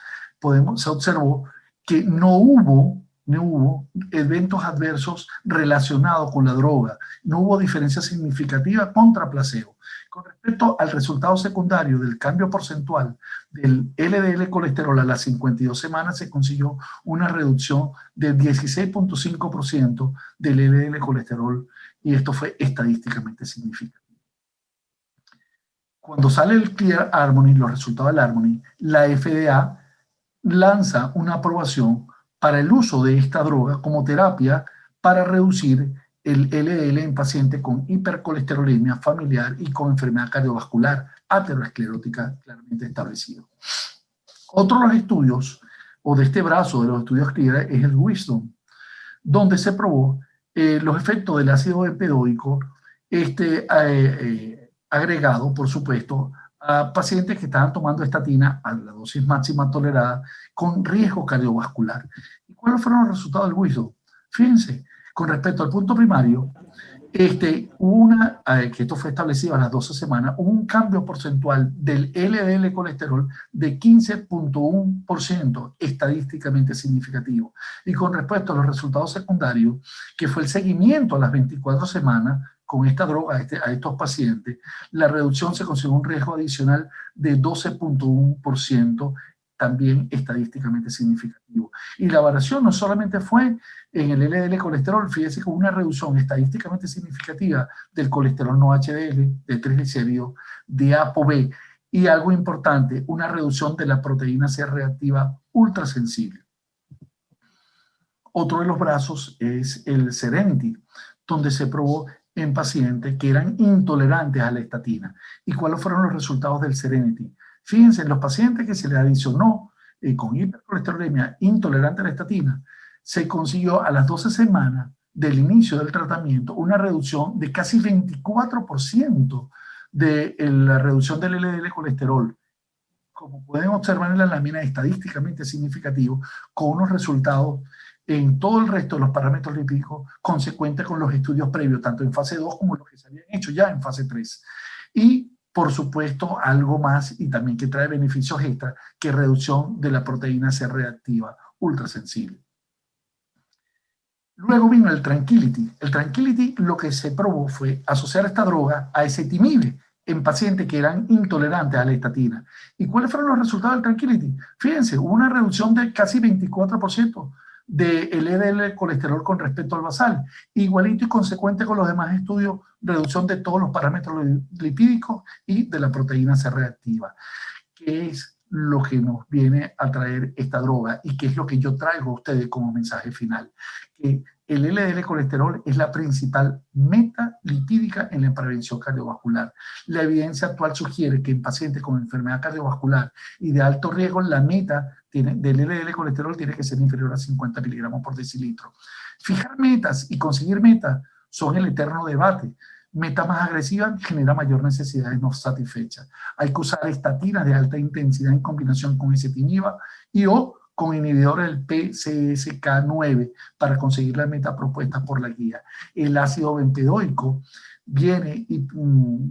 se observó que no hubo eventos adversos relacionados con la droga, no hubo diferencia significativa contra placebo. Con respecto al resultado secundario del cambio porcentual del LDL colesterol a las 52 semanas, se consiguió una reducción del 16.5% del LDL colesterol, y esto fue estadísticamente significativo. Cuando sale el Clear Harmony, los resultados del Harmony, la FDA lanza una aprobación para el uso de esta droga como terapia para reducir el LDL en pacientes con hipercolesterolemia familiar y con enfermedad cardiovascular aterosclerótica claramente establecido. Otro de los estudios, o de este brazo de los estudios CLEAR, es el Wisdom, donde se probó los efectos del ácido bempedoico agregado, por supuesto, a pacientes que estaban tomando estatina a la dosis máxima tolerada con riesgo cardiovascular. ¿Y cuáles fueron los resultados del Wisdom? Fíjense, con respecto al punto primario, que esto fue establecido a las 12 semanas, hubo un cambio porcentual del LDL colesterol de 15.1%, estadísticamente significativo. Y con respecto a los resultados secundarios, que fue el seguimiento a las 24 semanas, con esta droga a estos pacientes, la reducción se consiguió un riesgo adicional de 12.1%, también estadísticamente significativo. Y la variación no solamente fue en el LDL colesterol, fíjese con una reducción estadísticamente significativa del colesterol no HDL, de triglicéridos, de ApoB, y algo importante, una reducción de la proteína C reactiva ultrasensible. Otro de los brazos es el Serenity, donde se probó en pacientes que eran intolerantes a la estatina. ¿Y cuáles fueron los resultados del Serenity? Fíjense, en los pacientes que se les adicionó con hipercolesterolemia intolerante a la estatina, se consiguió a las 12 semanas del inicio del tratamiento una reducción de casi 24% de la reducción del LDL colesterol. Como pueden observar en la lámina, estadísticamente significativo, con unos resultados en todo el resto de los parámetros lipídicos consecuentes con los estudios previos, tanto en fase 2 como los que se habían hecho ya en fase 3. Y, por supuesto, algo más y también que trae beneficios extra, que reducción de la proteína C reactiva ultrasensible. Luego vino el Tranquility. El Tranquility lo que se probó fue asociar esta droga a ezetimibe en pacientes que eran intolerantes a la estatina. ¿Y cuáles fueron los resultados del Tranquility? Fíjense, hubo una reducción de casi 24% del LDL colesterol con respecto al basal, igualito y consecuente con los demás estudios, reducción de todos los parámetros lipídicos y de la proteína C reactiva, que es lo que nos viene a traer esta droga y que es lo que yo traigo a ustedes como mensaje final, que el LDL colesterol es la principal meta lipídica en la prevención cardiovascular. La evidencia actual sugiere que en pacientes con enfermedad cardiovascular y de alto riesgo, la meta del LDL colesterol tiene que ser inferior a 50 miligramos por decilitro. Fijar metas y conseguir metas son el eterno debate. Meta más agresiva genera mayor necesidad de no satisfechas. Hay que usar estatinas de alta intensidad en combinación con ezetimiba y/o con inhibidores del PCSK9 para conseguir la meta propuesta por la guía. El ácido bempedoico viene y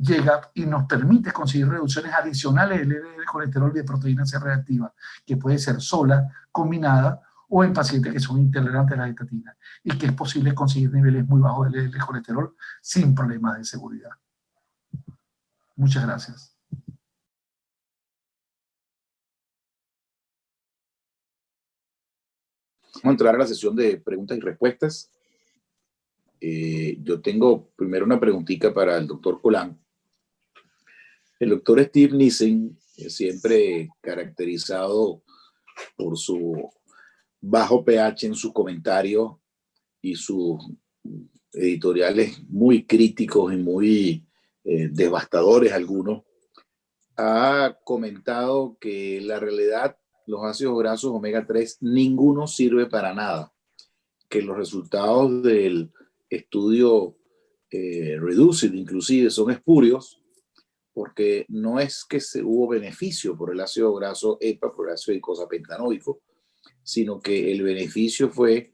llega y nos permite conseguir reducciones adicionales del LDL colesterol y de proteína C reactiva, que puede ser sola, combinada o en pacientes que son intolerantes a la estatina, y que es posible conseguir niveles muy bajos de LDL colesterol sin problemas de seguridad. Muchas gracias. Vamos a entrar a la sesión de preguntas y respuestas. Yo tengo primero una preguntita para el doctor Colán. El doctor Steve Nissen, siempre caracterizado por su bajo pH en sus comentarios y sus editoriales muy críticos y muy devastadores algunos, ha comentado que la realidad, los ácidos grasos omega 3, ninguno sirve para nada, que los resultados del estudio Reduced inclusive son espurios, porque no es que hubo beneficio por el ácido graso EPA, por el ácido eicosapentanoico, sino que el beneficio fue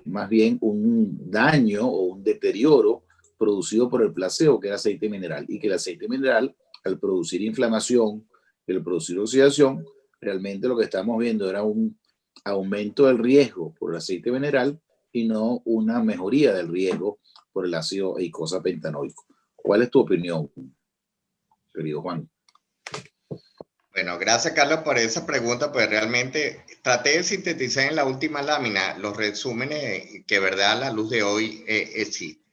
más bien un daño o un deterioro producido por el placebo, que era aceite mineral, y que el aceite mineral, al producir inflamación, al producir oxidación, realmente lo que estamos viendo era un aumento del riesgo por el aceite mineral y no una mejoría del riesgo por el ácido eicosapentanoico. ¿Cuál es tu opinión, querido Juan? Bueno, gracias Carlos por esa pregunta, pues realmente traté de sintetizar en la última lámina los resúmenes que verdad a la luz de hoy existen.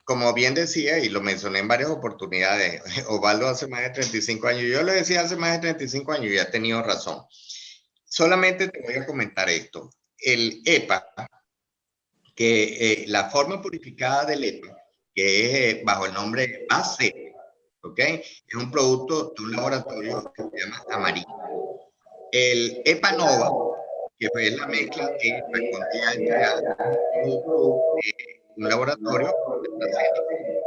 Como bien decía, y lo mencioné en varias oportunidades, Osvaldo hace más de 35 años, yo lo decía hace más de 35 años y ha tenido razón. Solamente te voy a comentar esto. El EPA, que la forma purificada del EPA, que es bajo el nombre base, ¿ok? Es un producto de un laboratorio que se llama Amarillo. El EPA Nova, que fue la mezcla de EPA con DHA, un laboratorio de AstraZeneca.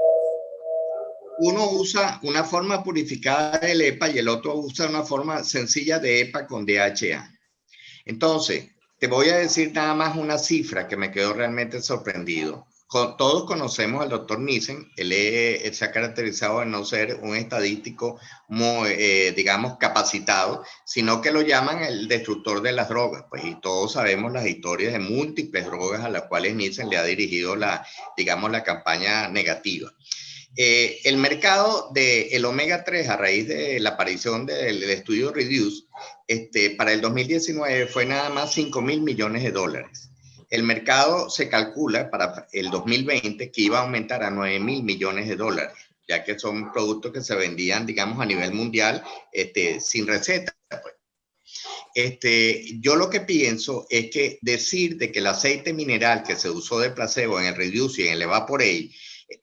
Uno usa una forma purificada del EPA y el otro usa una forma sencilla de EPA con DHA. Entonces, te voy a decir nada más una cifra que me quedó realmente sorprendido. Todos conocemos al doctor Nissen. Él se ha caracterizado de no ser un estadístico muy, digamos, capacitado, sino que lo llaman el destructor de las drogas. Pues, y todos sabemos las historias de múltiples drogas a las cuales Nissen le ha dirigido digamos, la campaña negativa. El mercado del omega 3 a raíz de la aparición del estudio Reduce para el 2019 fue nada más 5.000 millones de dólares. El mercado se calcula para el 2020 que iba a aumentar a 9.000 millones de dólares, ya que son productos que se vendían, digamos, a nivel mundial sin receta. Pues. Yo lo que pienso es que decir de que el aceite mineral que se usó de placebo en el Reduce y en el Evaporate,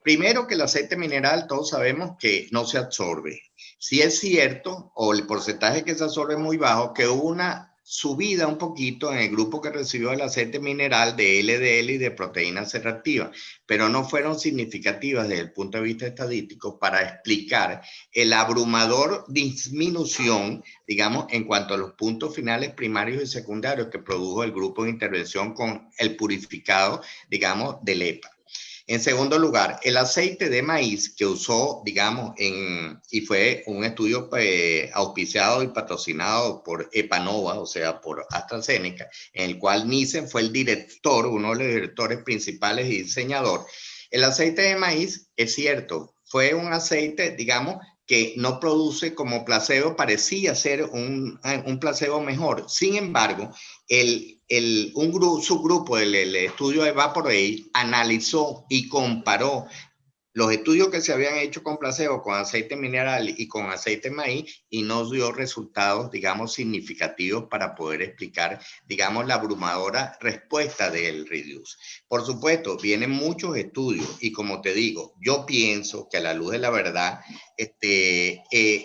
primero que el aceite mineral todos sabemos que no se absorbe. Si es cierto, o el porcentaje que se absorbe es muy bajo, que hubo una subida un poquito en el grupo que recibió el aceite mineral de LDL y de proteína C reactiva, pero no fueron significativas desde el punto de vista estadístico para explicar el abrumador disminución, digamos, en cuanto a los puntos finales primarios y secundarios que produjo el grupo de intervención con el purificado, digamos, del EPA. En segundo lugar, el aceite de maíz que usó, digamos, y fue un estudio auspiciado y patrocinado por Epanova, o sea, por AstraZeneca, en el cual Nissen fue el director, uno de los directores principales y diseñador. El aceite de maíz, es cierto, fue un aceite, digamos, que no produce como placebo, parecía ser un placebo mejor. Sin embargo, un subgrupo del estudio Evaporate analizó y comparó los estudios que se habían hecho con placebo, con aceite mineral y con aceite de maíz, y no dio resultados, digamos, significativos para poder explicar, digamos, la abrumadora respuesta del Reduce. Por supuesto, vienen muchos estudios y como te digo, yo pienso que a la luz de la verdad,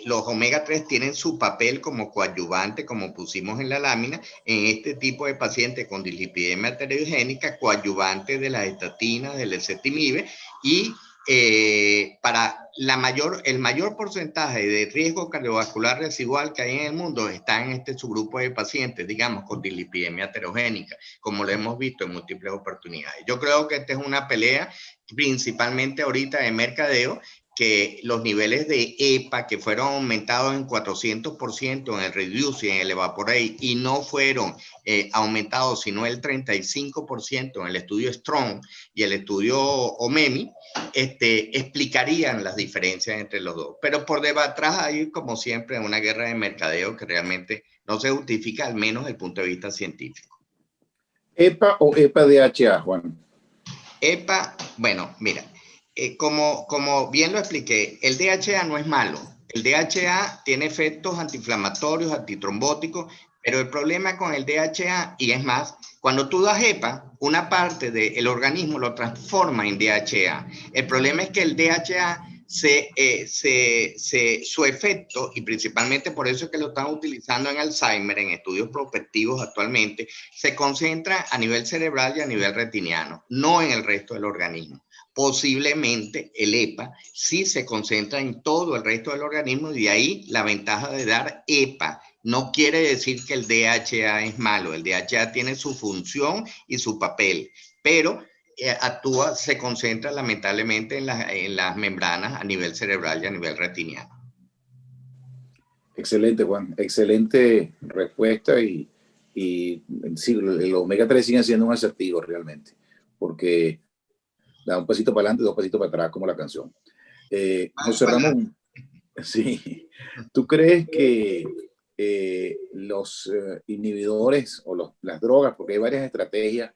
los omega 3 tienen su papel como coadyuvante, como pusimos en la lámina, en este tipo de pacientes con dislipidemia arteriogénica, coadyuvante de las estatinas, del ezetimibe, y para el mayor porcentaje de riesgo cardiovascular residual que hay en el mundo está en este subgrupo de pacientes, digamos, con dislipidemia heterogénica, como lo hemos visto en múltiples oportunidades. Yo creo que esta es una pelea principalmente ahorita de mercadeo, que los niveles de EPA que fueron aumentados en 400% en el Reduce y en el Evaporate y no fueron aumentados sino el 35% en el estudio Strong y el estudio OMEMI, explicarían las diferencias entre los dos. Pero por detrás hay, como siempre, una guerra de mercadeo que realmente no se justifica, al menos desde el punto de vista científico. ¿EPA o EPA-DHA, Juan? EPA, bueno, mira, como bien lo expliqué, el DHA no es malo. El DHA tiene efectos antiinflamatorios, antitrombóticos, pero el problema con el DHA, y es más, cuando tú das EPA, una parte del organismo lo transforma en DHA. El problema es que el DHA su efecto, y principalmente por eso es que lo están utilizando en Alzheimer, en estudios prospectivos actualmente, se concentra a nivel cerebral y a nivel retiniano, no en el resto del organismo. posiblemente el EPA sí se concentra en todo el resto del organismo, y de ahí la ventaja de dar EPA. No quiere decir que el DHA es malo, el DHA tiene su función y su papel, pero actúa, se concentra lamentablemente en las membranas a nivel cerebral y a nivel retiniano. Excelente, Juan. Excelente respuesta y sí, el omega 3 sigue siendo un asertivo realmente, porque da un pasito para adelante, dos pasitos para atrás, como la canción. José Ramón, sí, ¿tú crees que los inhibidores o las drogas, porque hay varias estrategias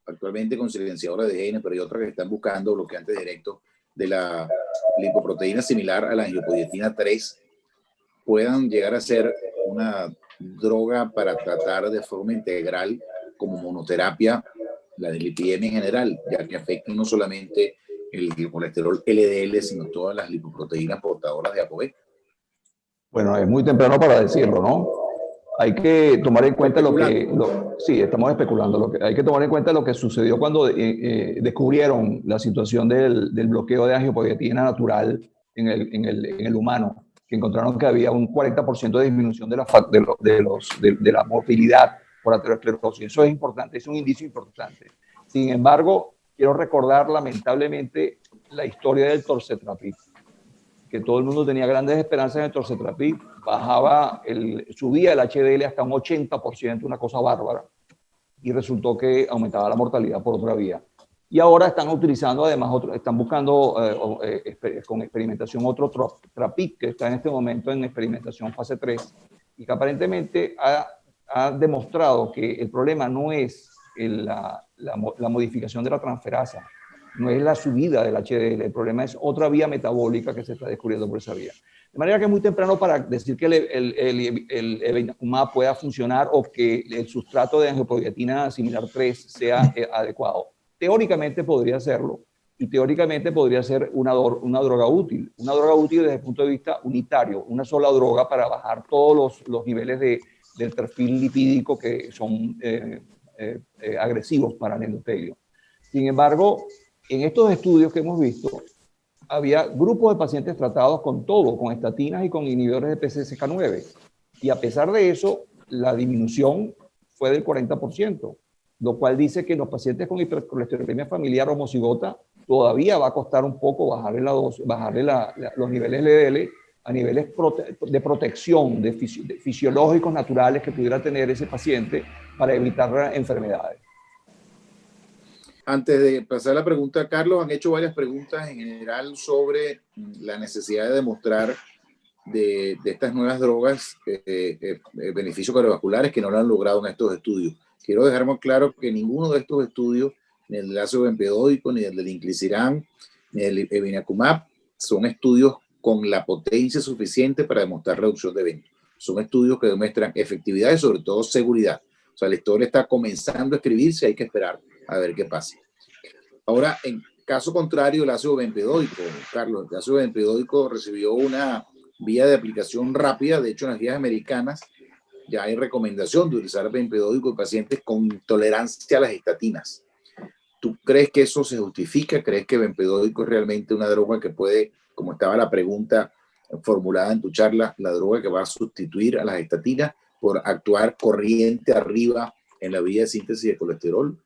actualmente con silenciadores de genes, pero hay otras que están buscando bloqueantes directos de la lipoproteína similar a la angiopoietina 3, puedan llegar a ser una droga para tratar de forma integral como monoterapia la dislipidemia en general, ya que afecta no solamente el colesterol LDL, sino todas las lipoproteínas portadoras de ApoB? Bueno, es muy temprano para decirlo, ¿no? Hay que tomar en cuenta sí, estamos especulando. Hay que tomar en cuenta lo que sucedió cuando descubrieron la situación del bloqueo de angiopoietina natural en el humano, que encontraron que había un 40% de disminución de la morbilidad por aterosclerosis. Eso es importante, es un indicio importante. Sin embargo, quiero recordar lamentablemente la historia del torcetrapib, que todo el mundo tenía grandes esperanzas en el torcetrapib, subía el HDL hasta un 80%, una cosa bárbara, y resultó que aumentaba la mortalidad por otra vía. Y ahora están utilizando, además, están buscando con experimentación otro trapib, que está en este momento en experimentación fase 3, y que aparentemente ha demostrado que el problema no es la modificación de la transferasa, no es la subida del HDL, el problema es otra vía metabólica que se está descubriendo por esa vía. De manera que es muy temprano para decir que el evinacumab pueda funcionar o que el sustrato de angiopoietina similar 3 sea adecuado. Teóricamente podría serlo, y teóricamente podría ser una droga útil desde el punto de vista unitario, una sola droga para bajar todos los niveles del perfil lipídico que son agresivos para el endotelio. Sin embargo, en estos estudios que hemos visto, había grupos de pacientes tratados con estatinas y con inhibidores de PCSK9. Y a pesar de eso, la disminución fue del 40%, lo cual dice que en los pacientes con hipercolesterolemia familiar homocigota todavía va a costar un poco bajarle los niveles LDL a niveles de protección fisiológicos naturales que pudiera tener ese paciente para evitar enfermedades. Antes de pasar la pregunta a Carlos, han hecho varias preguntas en general sobre la necesidad de demostrar de estas nuevas drogas beneficios cardiovasculares que no lo han logrado en estos estudios. Quiero dejar muy claro que ninguno de estos estudios, ni el del ácido bempedoico, ni el del inclisiran, ni el evinacumab, son estudios con la potencia suficiente para demostrar reducción de eventos. Son estudios que demuestran efectividad y sobre todo seguridad. O sea, la historia está comenzando a escribirse, hay que esperar a ver qué pasa. Ahora, en caso contrario, el ácido bempedoico, Carlos, el ácido bempedoico recibió una vía de aplicación rápida. De hecho, en las guías americanas ya hay recomendación de utilizar bempedoico en pacientes con intolerancia a las estatinas. ¿Tú crees que eso se justifica? ¿Crees que bempedoico es realmente una droga que puede, como estaba la pregunta formulada en tu charla, la droga que va a sustituir a las estatinas por actuar corriente arriba en la vía de síntesis de colesterol?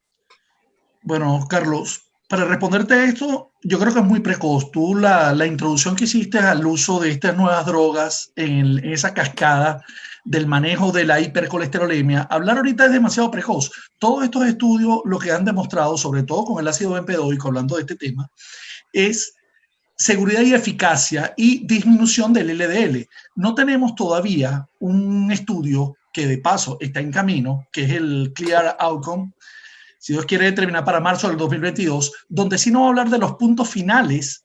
Bueno, Carlos, para responderte a esto, yo creo que es muy precoz. Tú la introducción que hiciste al uso de estas nuevas drogas en esa cascada del manejo de la hipercolesterolemia, hablar ahorita es demasiado precoz. Todos estos estudios lo que han demostrado, sobre todo con el ácido bempedoico, hablando de este tema, es seguridad y eficacia y disminución del LDL. No tenemos todavía un estudio que de paso está en camino, que es el CLEAR Outcome, si Dios quiere terminar para marzo del 2022, donde sí no va a hablar de los puntos finales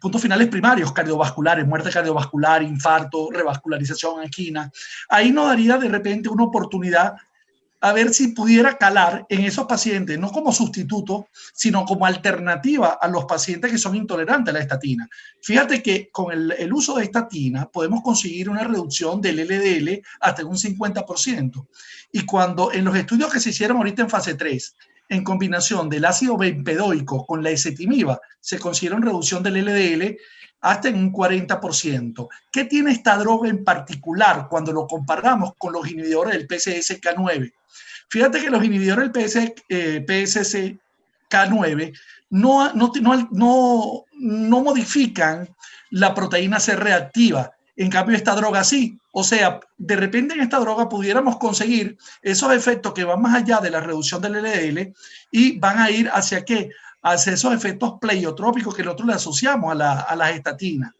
puntos finales primarios, cardiovasculares, muerte cardiovascular, infarto, revascularización, angina. Ahí nos daría de repente una oportunidad a ver si pudiera calar en esos pacientes, no como sustituto, sino como alternativa a los pacientes que son intolerantes a la estatina. Fíjate que con el uso de estatina podemos conseguir una reducción del LDL hasta un 50%. Y cuando en los estudios que se hicieron ahorita en fase 3, en combinación del ácido bempedoico con la ezetimiba, se considera una reducción del LDL hasta en un 40%. ¿Qué tiene esta droga en particular cuando lo comparamos con los inhibidores del PCSK9? Fíjate que los inhibidores del PCSK9 no modifican la proteína C reactiva. En cambio, esta droga sí. O sea, de repente en esta droga pudiéramos conseguir esos efectos que van más allá de la reducción del LDL y van a ir hacia ¿qué? Hacia esos efectos pleiotrópicos que nosotros le asociamos a las estatinas.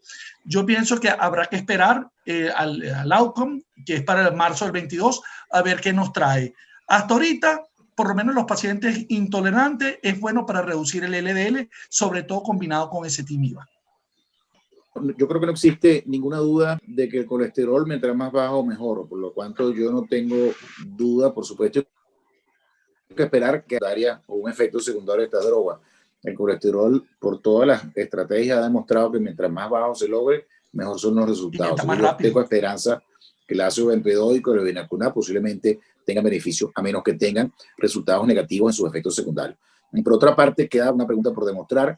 Yo pienso que habrá que esperar al outcome, que es para el marzo del 22, a ver qué nos trae. Hasta ahorita, por lo menos los pacientes intolerantes, es bueno para reducir el LDL, sobre todo combinado con ezetimiba. Yo creo que no existe ninguna duda de que el colesterol, mientras más bajo, mejor. Por lo cuanto, yo no tengo duda, por supuesto, hay que esperar que haya un efecto secundario de esta droga. El colesterol, por todas las estrategias, ha demostrado que mientras más bajo se logre, mejor son los resultados. Yo tengo esperanza que el ácido bempedoico y la vinacunab posiblemente tengan beneficios, a menos que tengan resultados negativos en sus efectos secundarios. Y por otra parte, queda una pregunta por demostrar.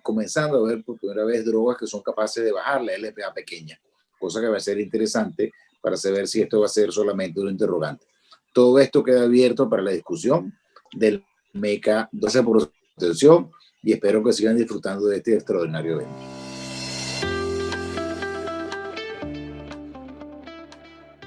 Comenzando a ver por primera vez drogas que son capaces de bajar la LPA pequeña, cosa que va a ser interesante para saber si esto va a ser solamente un interrogante. Todo esto queda abierto para la discusión del MECA. Gracias por su atención y espero que sigan disfrutando de este extraordinario evento.